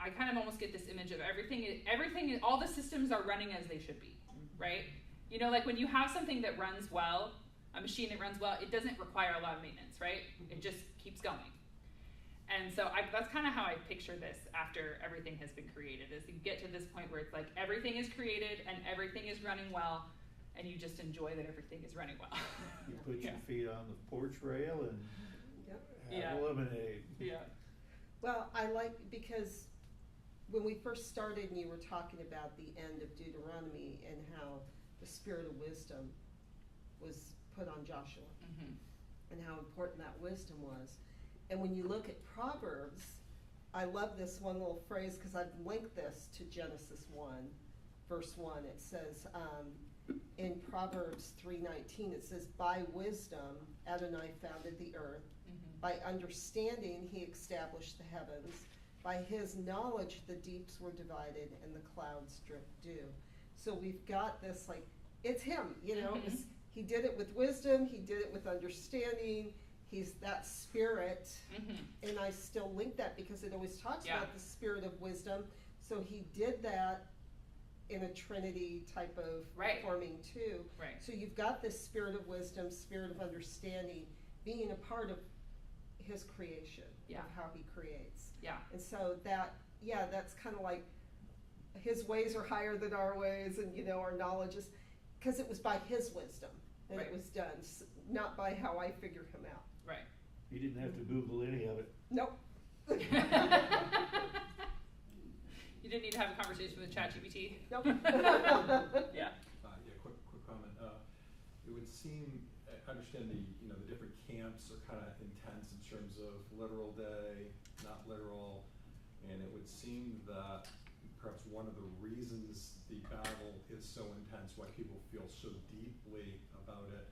I kind of almost get this image of everything, all the systems are running as they should be, right? You know, like when you have something that runs well, a machine that runs well, it doesn't require a lot of maintenance, right? It just keeps going. And so that's kind of how I picture this after everything has been created, is you get to this point where it's like everything is created and everything is running well, and you just enjoy that everything is running well. You put your feet on the porch rail and have lemonade. Yeah. Well, I like, because when we first started and you were talking about the end of Deuteronomy and how the spirit of wisdom was put on Joshua, and how important that wisdom was. And when you look at Proverbs, I love this one little phrase, because I've linked this to Genesis 1, verse 1. It says, in Proverbs 3:19, it says, by wisdom Adonai founded the earth. By understanding he established the heavens. By his knowledge the deeps were divided and the clouds dripped dew. So we've got this, like, it's him, you know. He did it with wisdom, he did it with understanding. He's that spirit, and I still link that because it always talks about the spirit of wisdom. So he did that in a Trinity type of forming too. Right. So you've got this spirit of wisdom, spirit of understanding, being a part of his creation, of how he creates. Yeah. And so that's kind of like his ways are higher than our ways, and you know, our knowledge is, because it was by his wisdom that it was done, not by how I figured him out. Right. You didn't have to Google any of it. Nope. You didn't need to have a conversation with ChatGPT? Nope. Yeah. Quick comment. It would seem, I understand the different camps are kind of intense in terms of literal day, not literal, and it would seem that perhaps one of the reasons the battle is so intense, why people feel so deeply about it,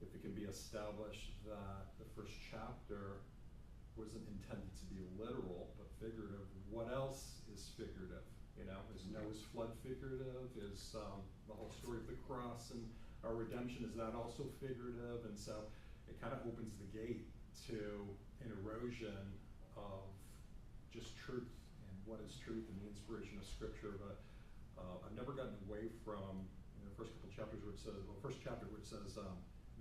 if it can be established that the first chapter wasn't intended to be literal but figurative, what else is figurative? You know, is Noah's flood figurative? Is the whole story of the cross and our redemption, is that also figurative? And so it kind of opens the gate to an erosion of just truth and what is truth and the inspiration of Scripture. But I've never gotten away from the first couple chapters where it says, first chapter where it says,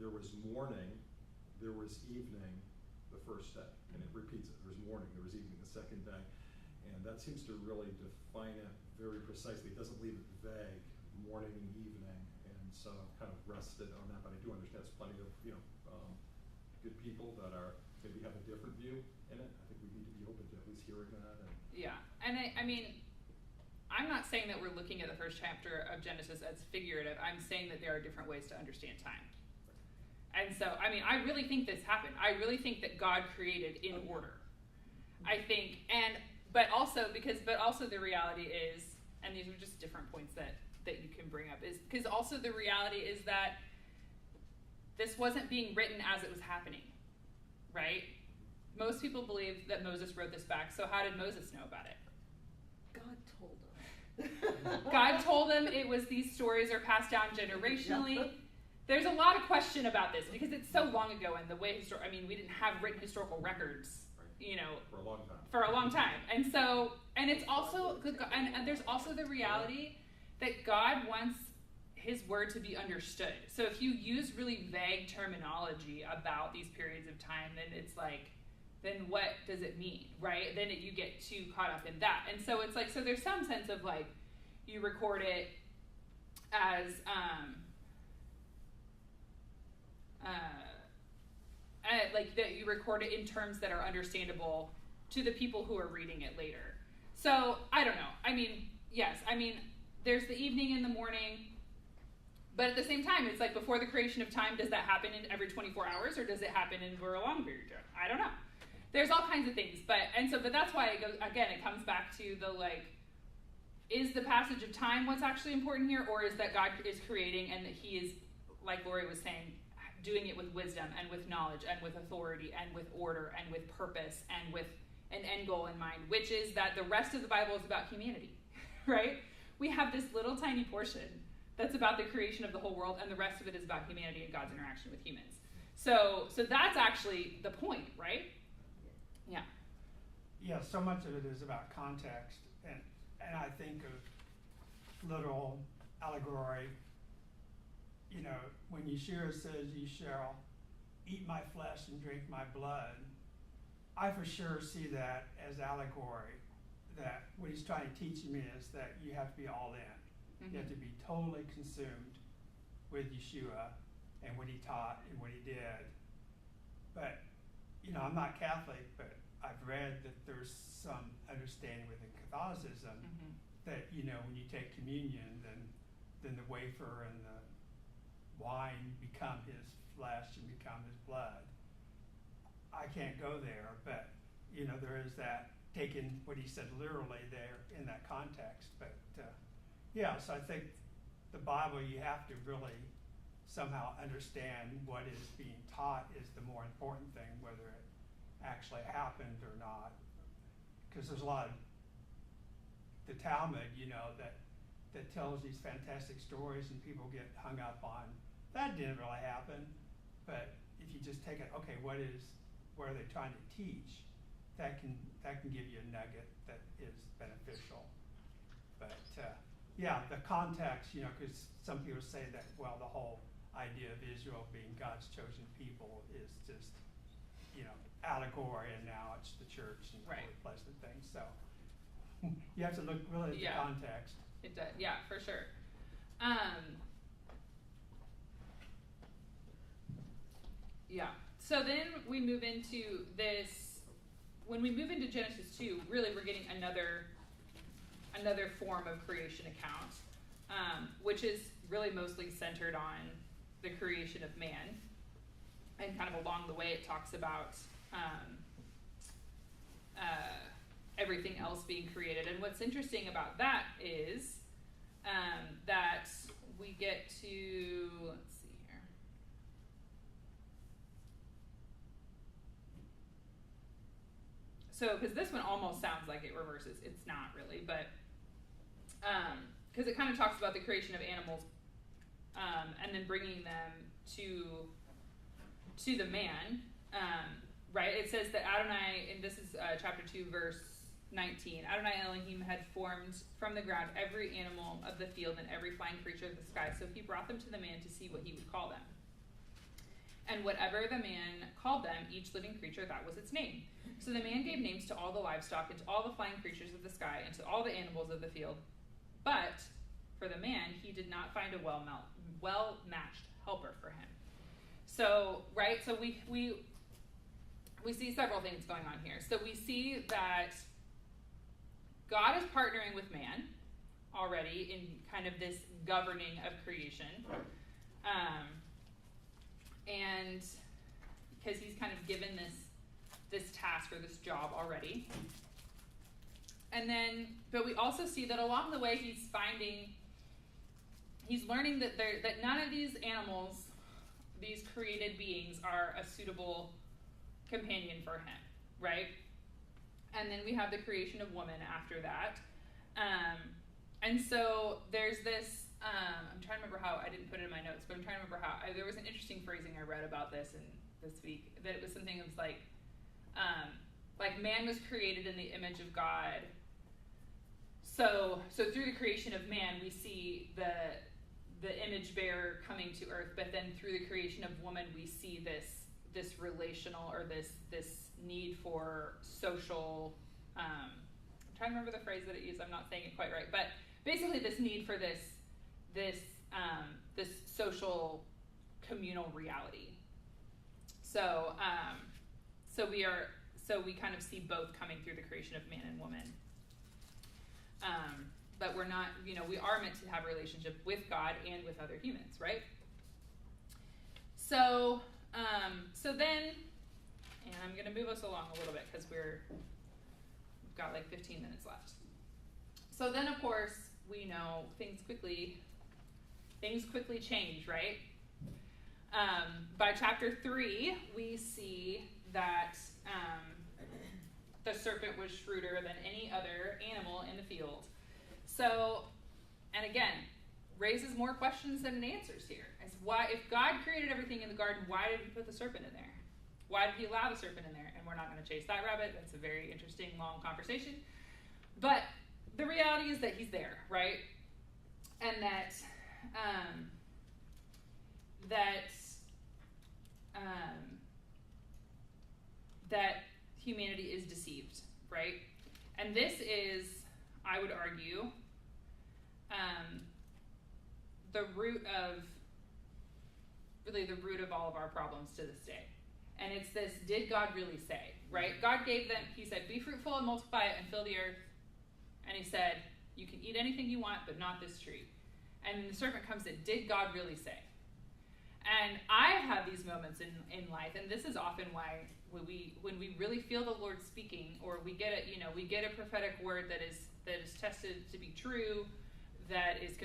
there was morning, there was evening the first day, and it repeats it. There was morning, there was evening the second day, and that seems to really define it very precisely. It doesn't leave it vague, morning and evening, and so I've kind of rested on that. But I do understand there's plenty of good people that are maybe have a different view in it. I think we need to be open to at least hearing that. And I mean, I'm not saying that we're looking at the first chapter of Genesis as figurative. I'm saying that there are different ways to understand time. And so, I mean, I really think this happened. I really think that God created in order. I think, but also the reality is, and these are just different points that you can bring up, is because also the reality is that this wasn't being written as it was happening, right? Most people believe that Moses wrote this back, so how did Moses know about it? God told him. God told him. It was, these stories are passed down generationally. Yeah. There's a lot of question about this because it's so long ago, and the way we didn't have written historical records, for a long time. And so, and it's also, and there's also the reality that God wants his word to be understood. So if you use really vague terminology about these periods of time, then it's like, then what does it mean, right? Then you get too caught up in that. And so it's like, so there's some sense of like, you record it as, like that you record it in terms that are understandable to the people who are reading it later. So I don't know. I mean, yes, there's the evening and the morning, but at the same time, it's like before the creation of time, does that happen in every 24 hours or does it happen in for a long period of time? I don't know. There's all kinds of things, but that's why it goes, again, it comes back to the like, is the passage of time what's actually important here, or is that God is creating and that he is, like Lori was saying, doing it with wisdom and with knowledge and with authority and with order and with purpose and an end goal in mind, which is that the rest of the Bible is about humanity, right? We have this little tiny portion that's about the creation of the whole world, and the rest of it is about humanity and God's interaction with humans. So that's actually the point, right? Yeah. Yeah, so much of it is about context, and I think of literal allegory. You know, when Yeshua says, "You shall eat my flesh and drink my blood," I for sure see that as allegory. That what he's trying to teach me is that you have to be all in. Mm-hmm. You have to be totally consumed with Yeshua and what he taught and what he did. But, you know, I'm not Catholic, but I've read that there's some understanding within Catholicism that, you know, when you take communion, then the wafer and the wine become his flesh and become his blood. I can't go there, but, you know, there is that, taking what he said literally there in that context. But, yeah, so I think the Bible, you have to really somehow understand what is being taught is the more important thing, whether it actually happened or not. Because there's a lot of the Talmud, you know, that tells these fantastic stories and people get hung up on, that didn't really happen. But if you just take it, okay, what are they trying to teach? That can give you a nugget that is beneficial. But yeah, the context, you know, because some people say that, well, the whole idea of Israel being God's chosen people is just, you know, allegory, and now it's the church and all the pleasant things. So you have to look really at the context. It does, yeah, for sure. Yeah. So then we move into this. When we move into Genesis 2, really we're getting another form of creation account, which is really mostly centered on the creation of man. And kind of along the way it talks about everything else being created. And what's interesting about that is that we get to, let's see here. So, because this one almost sounds like it reverses. It's not really, but because it kind of talks about the creation of animals and then bringing them to the man, right? It says that Adonai, and this is chapter 2, verse 19, Adonai Elohim had formed from the ground every animal of the field and every flying creature of the sky. So he brought them to the man to see what he would call them. And whatever the man called them, each living creature, that was its name. So the man gave names to all the livestock and to all the flying creatures of the sky and to all the animals of the field. But for the man, he did not find a well-matched helper for him. So, right, so we see several things going on here. So we see that God is partnering with man already in kind of this governing of creation. And because he's kind of given this task or this job already. And then, but we also see that along the way he's learning that none of these animals, these created beings, are a suitable companion for him, right? And then we have the creation of woman after that. And so there's this, I'm trying to remember how, I didn't put it in my notes, but I'm trying to remember how, there was an interesting phrasing I read about this this week, that it was something that was like man was created in the image of God. So through the creation of man, we see the image bearer coming to earth, but then through the creation of woman, we see this relational, or this need for social, I'm trying to remember the phrase that it used, I'm not saying it quite right, but basically this need for this social communal reality. So we kind of see both coming through the creation of man and woman. But we're not, we are meant to have a relationship with God and with other humans, right? So then, and I'm going to move us along a little bit because we've got like 15 minutes left. So then, of course, we know things quickly change, right? By chapter 3, we see that the serpent was shrewder than any other animal in the field. So, and again, raises more questions than it answers here. As why, if God created everything in the garden, why did he put the serpent in there? Why did he allow the serpent in there? And we're not going to chase that rabbit. That's a very interesting, long conversation. But the reality is that he's there, right? And that that humanity is deceived, right? And this is, I would argue, the root of all of our problems to this day. And it's this, did God really say, right? God gave them, he said, be fruitful and multiply and fill the earth. And he said, you can eat anything you want, but not this tree. And the serpent comes in, did God really say? And I have these moments in life, and this is often why when we really feel the Lord speaking, or we get a prophetic word that is tested to be true, that is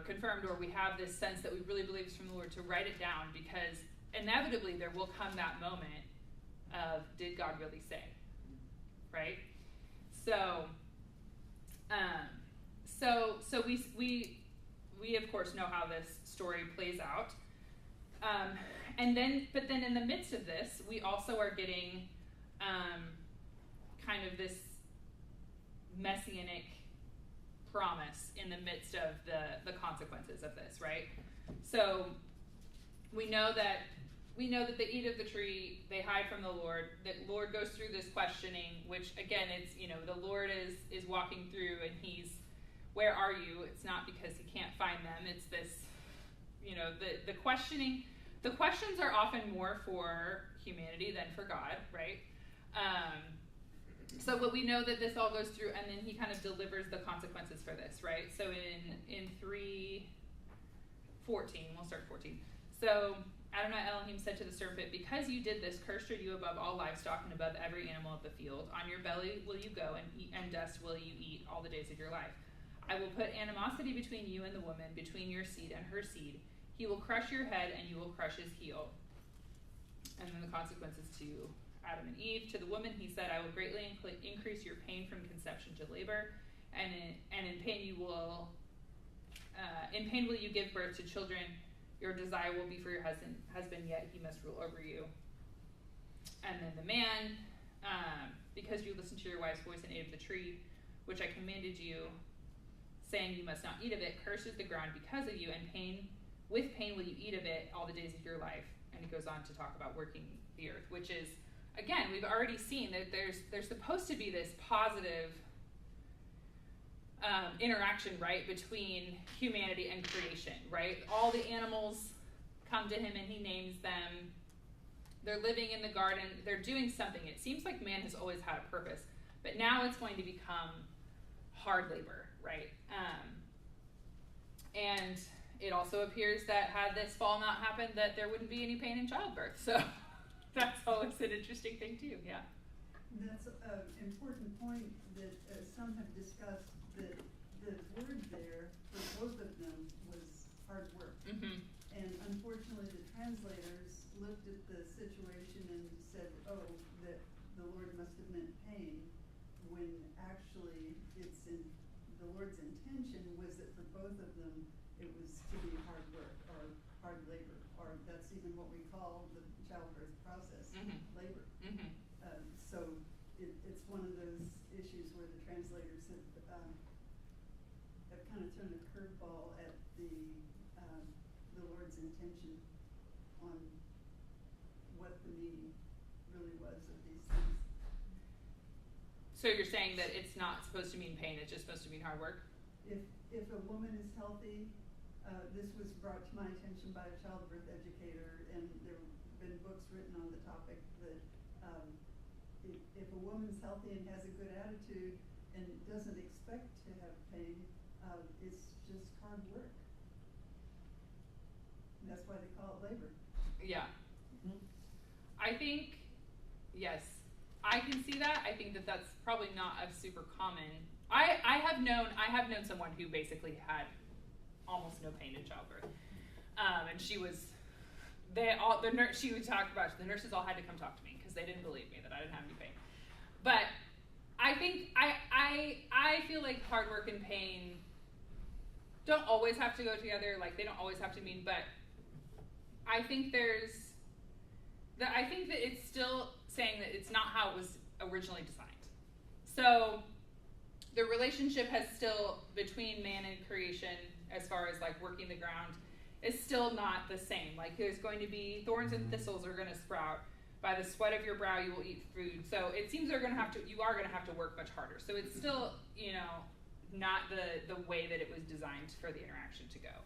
confirmed, or we have this sense that we really believe is from the Lord, to write it down, because inevitably there will come that moment of, did God really say? Right? So we of course know how this story plays out. But then in the midst of this, we also are getting kind of this messianic promise in the midst of the consequences of this, right? So we know that they eat of the tree, they hide from the Lord. The Lord goes through this questioning, which again, it's, the Lord is walking through, and he's, where are you? It's not because he can't find them. It's this, the questioning. The questions are often more for humanity than for God, right? But we know that this all goes through, and then he kind of delivers the consequences for this, right? So in 3:14, we'll start 14. So Adonai Elohim said to the serpent, because you did this, cursed are you above all livestock and above every animal of the field. On your belly will you go, and eat, and dust will you eat all the days of your life. I will put animosity between you and the woman, between your seed and her seed. He will crush your head, and you will crush his heel. And then the consequences to Adam and Eve. To the woman he said, I will greatly increase your pain from conception to labor, and in pain will you give birth to children. Your desire will be for your husband, yet he must rule over you. And then the man, because you listened to your wife's voice and ate of the tree, which I commanded you, saying you must not eat of it, cursed is the ground because of you, and with pain will you eat of it all the days of your life. And he goes on to talk about working the earth, which is, again, we've already seen that there's supposed to be this positive interaction, right, between humanity and creation, right? All the animals come to him and he names them. They're living in the garden. They're doing something. It seems like man has always had a purpose, but now it's going to become hard labor, right? And it also appears that had this fall not happened, that there wouldn't be any pain in childbirth. So that's always an interesting thing too, yeah. That's an important point that some have discussed, that the word there for both of them was hard work. Mm-hmm. And unfortunately the translators looked at the situation and said, oh, that the Lord must have meant pain, when actually it's in the Lord's intention was that for both of them it was to be hard work or hard labor, or that's even what we call the childbirth process, mm-hmm. labor. Mm-hmm. So it's one of those issues where the translators have kind of thrown a curveball at the Lord's intention on what the meaning really was of these things. So you're saying that it's not supposed to mean pain, it's just supposed to mean hard work? If a woman is healthy, this was brought to my attention by a childbirth educator, and there have been books written on the topic, that if a woman's healthy and has a good attitude and doesn't expect to have pain, it's just hard work. And that's why they call it labor. Yeah. Mm-hmm. I think, yes, I can see that. I think that that's probably not a super common. I have known someone who basically had almost no pain in childbirth, and she would talk about, the nurses all had to come talk to me because they didn't believe me that I didn't have any pain. But I think I feel like hard work and pain don't always have to go together. Like they don't always have to mean, but I think I think that it's still saying that it's not how it was originally designed. So the relationship has still between man and creation, as far as like working the ground, is still not the same. Like there's going to be thorns and thistles are going to sprout. By the sweat of your brow you will eat food. So it seems you are going to have to work much harder. So it's still, not the way that it was designed for the interaction to go.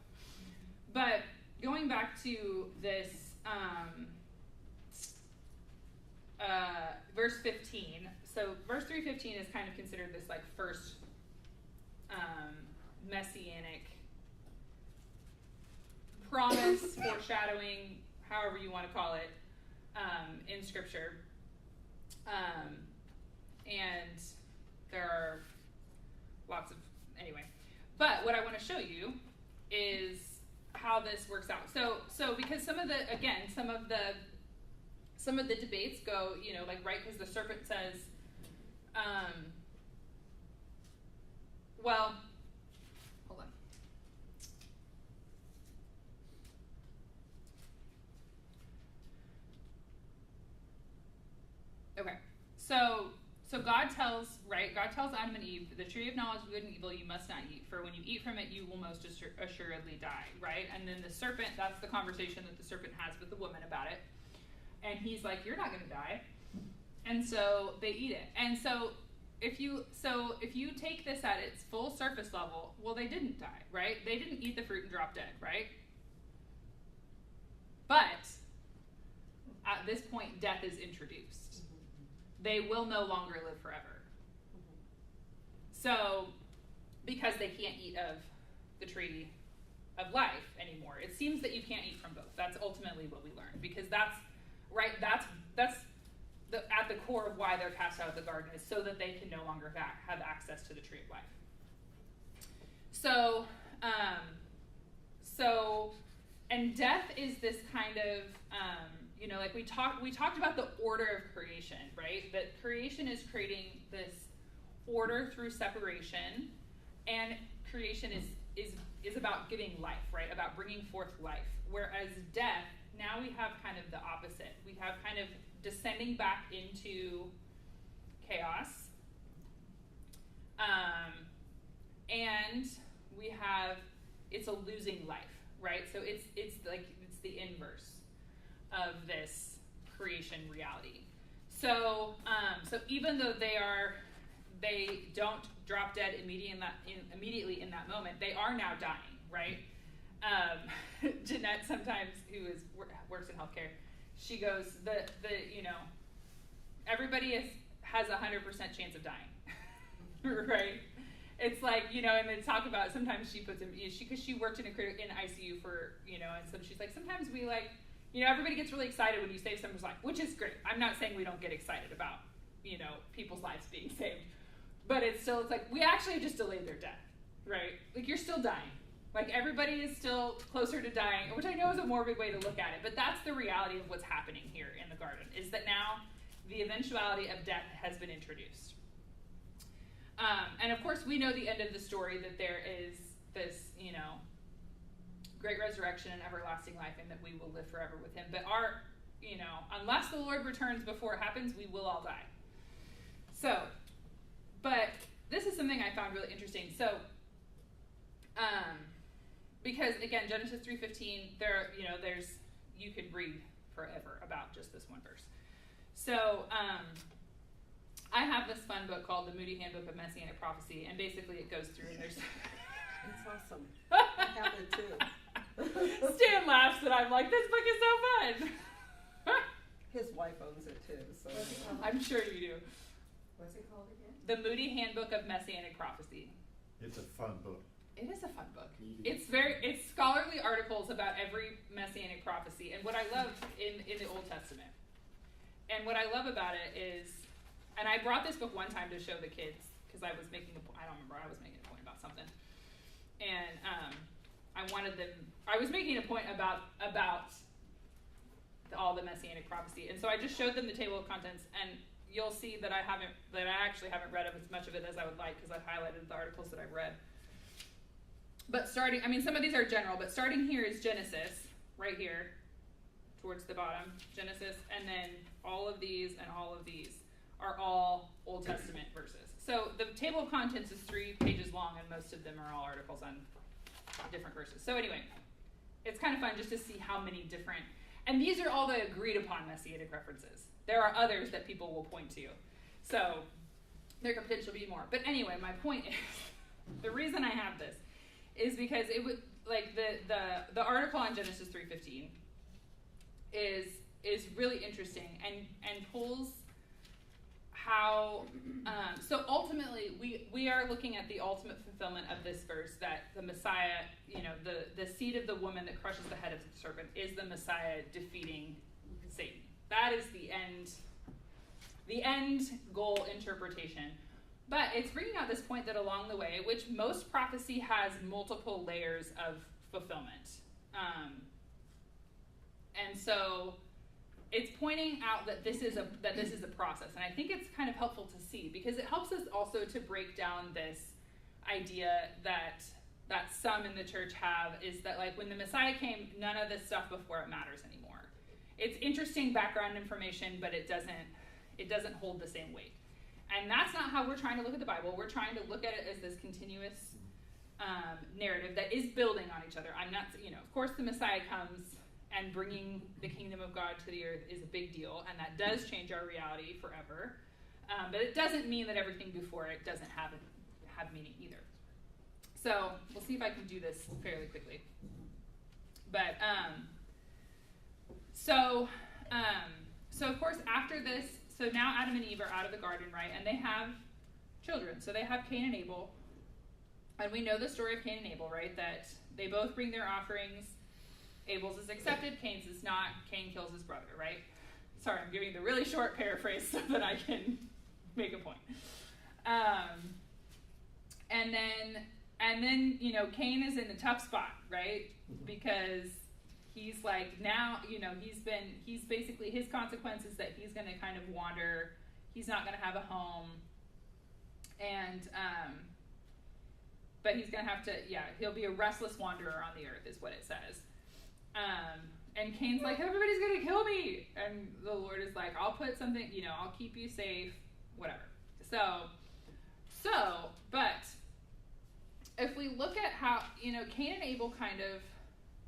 But going back to this verse 15. So verse 3:15 is kind of considered this like first messianic promise, foreshadowing, however you want to call it, in Scripture. And there are lots of, anyway. But what I want to show you is how this works out. So because some of the debates go, because the serpent says, well, hold on. Okay, so God tells Adam and Eve, the tree of knowledge of good and evil you must not eat, for when you eat from it you will most assuredly die, right? And then the serpent, that's the conversation that the serpent has with the woman about it. And he's like, you're not going to die. And so they eat it. And so if you take this at its full surface level, well, they didn't die, right? They didn't eat the fruit and drop dead, right? But at this point, death is introduced. They will no longer live forever. So, because they can't eat of the tree of life anymore, it seems that you can't eat from both. That's ultimately what we learned, because that's at the core of why they're cast out of the garden, is so that they can no longer have access to the tree of life. And death is this kind of, like we talked about the order of creation, right? That creation is creating this order through separation, and creation is about giving life, right? About bringing forth life. Whereas death, now we have kind of the opposite. We have kind of descending back into chaos. And we have, it's a losing life, right? So it's the inverse of this creation reality. So even though they don't drop dead immediately in that moment, they are now dying, right? Jeanette sometimes, who works in healthcare, she goes, everybody has 100% chance of dying, right? It's like, and they talk about, sometimes she puts them, because she worked in ICU for, and so she's like, sometimes we everybody gets really excited when you save someone's life, which is great. I'm not saying we don't get excited about, people's lives being saved, but it's like, we actually just delayed their death, right? Like, you're still dying. Like, everybody is still closer to dying, which I know is a morbid way to look at it, but that's the reality of what's happening here in the garden, is that now the eventuality of death has been introduced. And of course, we know the end of the story, that there is this, great resurrection and everlasting life, and that we will live forever with him. But unless the Lord returns before it happens, we will all die. So, but this is something I found really interesting. So, because again, Genesis 3:15, you could read forever about just this one verse. So, I have this fun book called The Moody Handbook of Messianic Prophecy, and basically it goes through, and there's... It's awesome. I have it too. Stan laughs, and I'm like, this book is so fun. His wife owns it too, so... I'm sure you do. What's it called again? The Moody Handbook of Messianic Prophecy. It's a fun book. It is a fun book. It's scholarly articles about every Messianic prophecy, and what I love in the Old Testament. And what I love about it is, and I brought this book one time to show the kids, because I was making a point about something. And I was making a point about all the Messianic prophecy. And so I just showed them the table of contents, and you'll see that I actually haven't read as much of it as I would like, because I've highlighted the articles that I've read. But some of these are general, but starting here is Genesis, right here, towards the bottom, Genesis, and then all of these and all of these are all Old Testament verses. So the table of contents is 3 pages long, and most of them are all articles on different verses. So anyway, it's kind of fun just to see how many different, and these are all the agreed upon Messianic references. There are others that people will point to. So there could potentially be more. But anyway, my point is, the reason I have this is because it would, like, the article on Genesis 3:15 is really interesting and pulls how, so ultimately we are looking at the ultimate fulfillment of this verse, that the Messiah, the seed of the woman that crushes the head of the serpent is the Messiah defeating Satan. That is the end goal interpretation. But it's bringing out this point that along the way, which most prophecy has multiple layers of fulfillment. And so it's pointing out that this is a process. And I think it's kind of helpful to see, because it helps us also to break down this idea that some in the church have, is that, like, when the Messiah came, none of this stuff before it matters anymore. It's interesting background information, but it doesn't hold the same weight. And that's not how we're trying to look at the Bible. We're trying to look at it as this continuous narrative that is building on each other. I'm not, of course the Messiah comes, and bringing the kingdom of God to the earth is a big deal, and that does change our reality forever. But it doesn't mean that everything before it doesn't have meaning either. So we'll see if I can do this fairly quickly. But so of course after this, so now Adam and Eve are out of the garden, right? And they have children. So they have Cain and Abel. And we know the story of Cain and Abel, right? That they both bring their offerings. Abel's is accepted, Cain's is not. Cain kills his brother, right? Sorry, I'm giving the really short paraphrase so that I can make a point. And then Cain is in a tough spot, right? Because he's like, now, he's basically, his consequence is that he's going to kind of wander. He's not going to have a home. And, but he's going to have to, he'll be a restless wanderer on the earth, is what it says. And Cain's like, everybody's going to kill me. And the Lord is like, I'll put something, I'll keep you safe, whatever. But if we look at how, Cain and Abel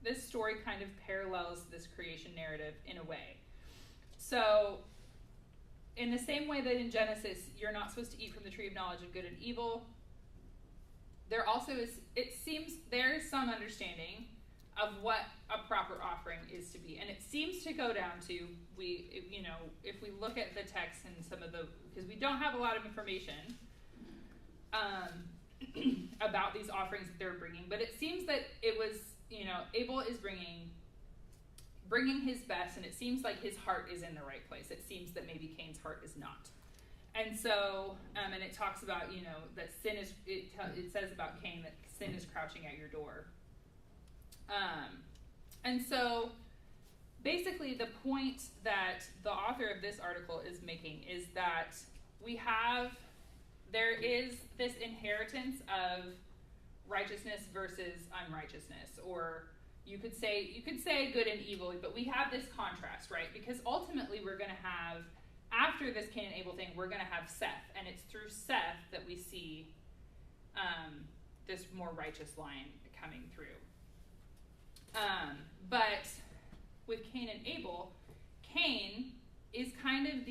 this story kind of parallels this creation narrative in a way. So, in the same way that in Genesis, you're not supposed to eat from the tree of knowledge of good and evil, there also is, it seems, there's some understanding of what a proper offering is to be. And it seems to go down to, if we look at the text and some of the, because we don't have a lot of information about these offerings that they're bringing, but it seems that it was, Abel is bringing his best, and it seems like his heart is in the right place. It seems that maybe Cain's heart is not. And so, and it talks about, that sin is, it says about Cain that sin is crouching at your door. And so, basically the point that the author of this article is making is that there is this inheritance of righteousness versus unrighteousness, or you could say good and evil, but we have this contrast, right? Because ultimately we're going to have, after this Cain and Abel thing, we're going to have Seth, and it's through Seth that we see this more righteous line coming through. But with Cain and Abel, Cain is kind of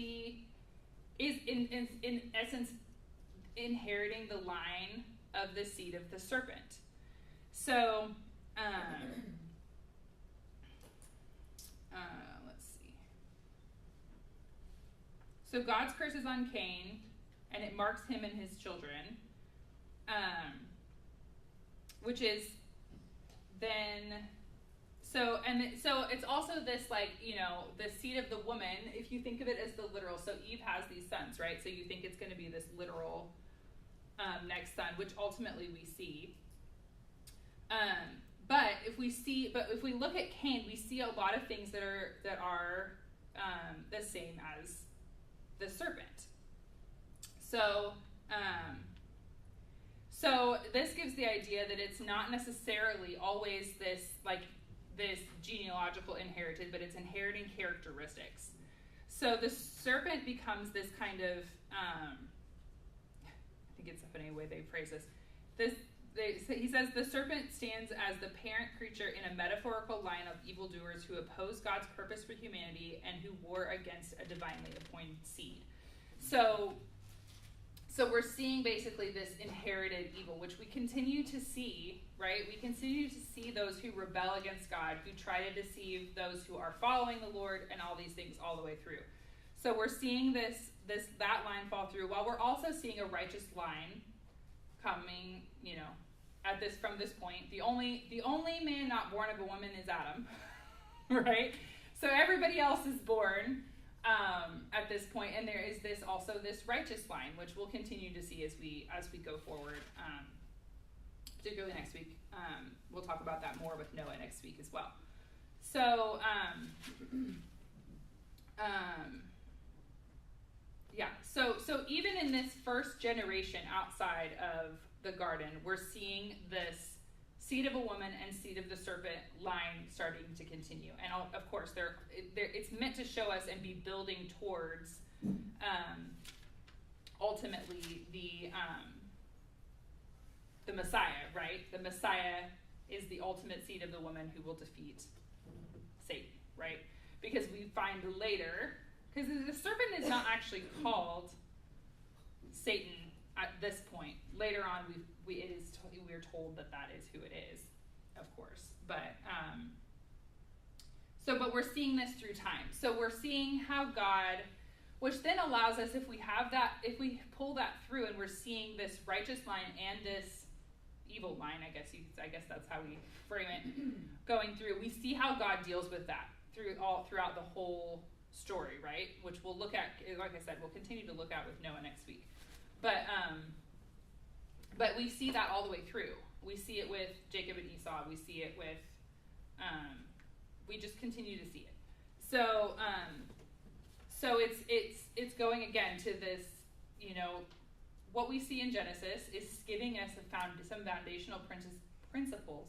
is in essence inheriting the line of the seed of the serpent. So, let's see. So God's curse is on Cain, and it marks him and his children, which is then... So it's also this, like, the seed of the woman, if you think of it as the literal, so Eve has these sons, right? So you think it's going to be this literal next son, which ultimately we see. But if we look at Cain, we see a lot of things that are the same the serpent. So this gives the idea that it's not necessarily always this genealogical inherited, but it's inheriting characteristics. So the serpent becomes this kind of, I think it's a funny way they phrase this. He says the serpent stands as the parent creature in a metaphorical line of evildoers who oppose God's purpose for humanity and who war against a divinely appointed seed. So we're seeing basically this inherited evil, which we continue to see, right? We continue to see those who rebel against God, who try to deceive those who are following the Lord, and all these things all the way through. So we're seeing that line fall through, while we're also seeing a righteous line coming, from this point. The only man not born of a woman is Adam, right? So everybody else is born at this point, and there is this righteous line, which we'll continue to see as we go forward, particularly next week. We'll talk about that more with Noah next week as well. So so even in this first generation outside of the garden, we're seeing this seed of a woman and seed of the serpent line starting to continue. And of course, it's meant to show us and be building towards ultimately the Messiah, right? The Messiah is the ultimate seed of the woman who will defeat Satan, right? Because we find later, because the serpent is not actually called Satan at this point. Later on, we're told that is who it is, of course. But we're seeing this through time. So we're seeing how God, which then allows us, if we pull that through, and we're seeing this righteous line and this evil line, I guess that's how we frame it, going through. We see how God deals with that throughout the whole story, right? Which we'll look at, like I said, we'll continue to look at with Noah next week. But we see that all the way through. We see it with Jacob and Esau. We see it with, we just continue to see it. So it's going again to this, what we see in Genesis is giving us some foundational principles,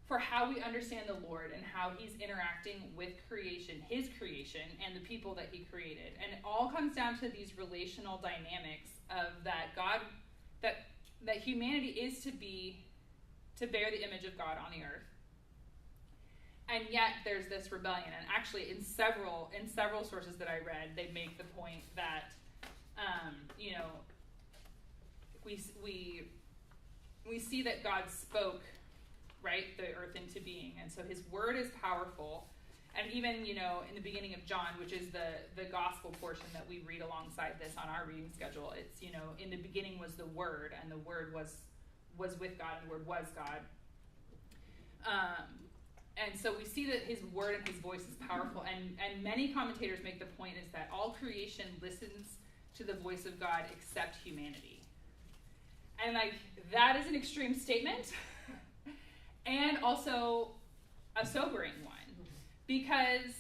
for how we understand the Lord and how he's interacting with creation, his creation, and the people that he created. And it all comes down to these relational dynamics of that God, that humanity is to bear the image of God on the earth. And yet there's this rebellion. And actually in several sources that I read, they make the point that, we see that God spoke, right, the earth into being. And so his word is powerful. And even, in the beginning of John, which is the gospel portion that we read alongside this on our reading schedule, it's, in the beginning was the word, and the word was with God, and the word was God. And so we see that his word and his voice is powerful. And many commentators make the point is that all creation listens to the voice of God except humanity. And that is an extreme statement. And also a sobering one, because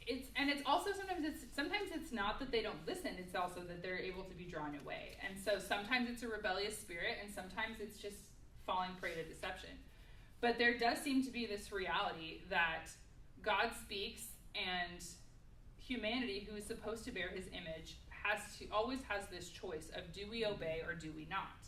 it's also sometimes it's not that they don't listen, it's also that they're able to be drawn away. And so sometimes it's a rebellious spirit, and sometimes it's just falling prey to deception. But there does seem to be this reality that God speaks, and humanity, who is supposed to bear his image, always has this choice of, do we obey or do we not?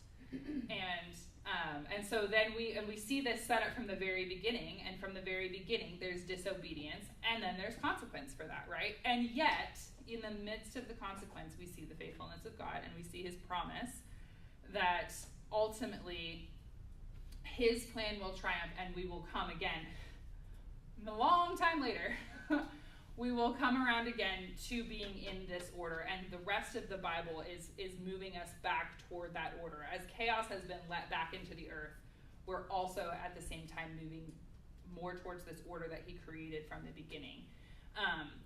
And so then we see this set up from the very beginning, and from the very beginning there's disobedience, and then there's consequence for that, right? And yet, in the midst of the consequence, we see the faithfulness of God, and we see his promise that ultimately his plan will triumph, and we will come again. A long time later, we will come around again to being in this order, and the rest of the Bible is moving us back toward that order. As chaos has been let back into the earth, we're also at the same time moving more towards this order that he created from the beginning,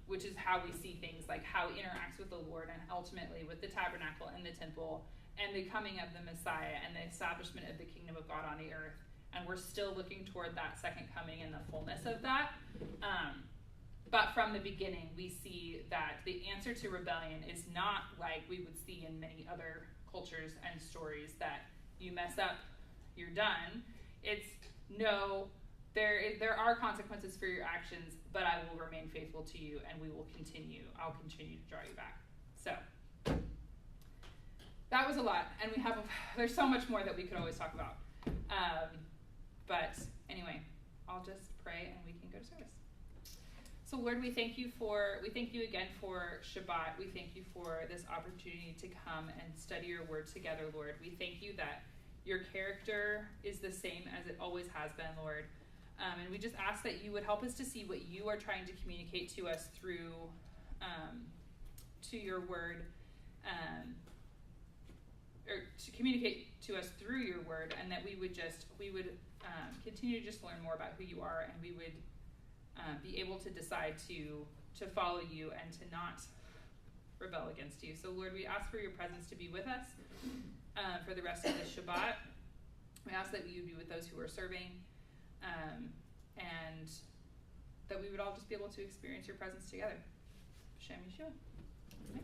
which is how we see things like how he interacts with the Lord, and ultimately with the tabernacle and the temple, and the coming of the Messiah, and the establishment of the kingdom of God on the earth. And we're still looking toward that second coming and the fullness of that. But from the beginning, we see that the answer to rebellion is not like we would see in many other cultures and stories that you mess up, you're done. It's no, there are consequences for your actions, but I will remain faithful to you, and I'll continue to draw you back. So that was a lot, and there's so much more that we could always talk about. But anyway, I'll just pray and we can go to service. So Lord, we thank you again for Shabbat. We thank you for this opportunity to come and study your word together, Lord. We thank you that your character is the same as it always has been, Lord. And we just ask that you would help us to see what you are trying to communicate to us through to your word, or to communicate to us through your word, and that we would continue to just learn more about who you are, and we would be able to decide to follow you and to not rebel against you. So Lord, we ask for your presence to be with us for the rest of this Shabbat. We ask that you would be with those who are serving, and that we would all just be able to experience your presence together. Shem Yeshua. Amen.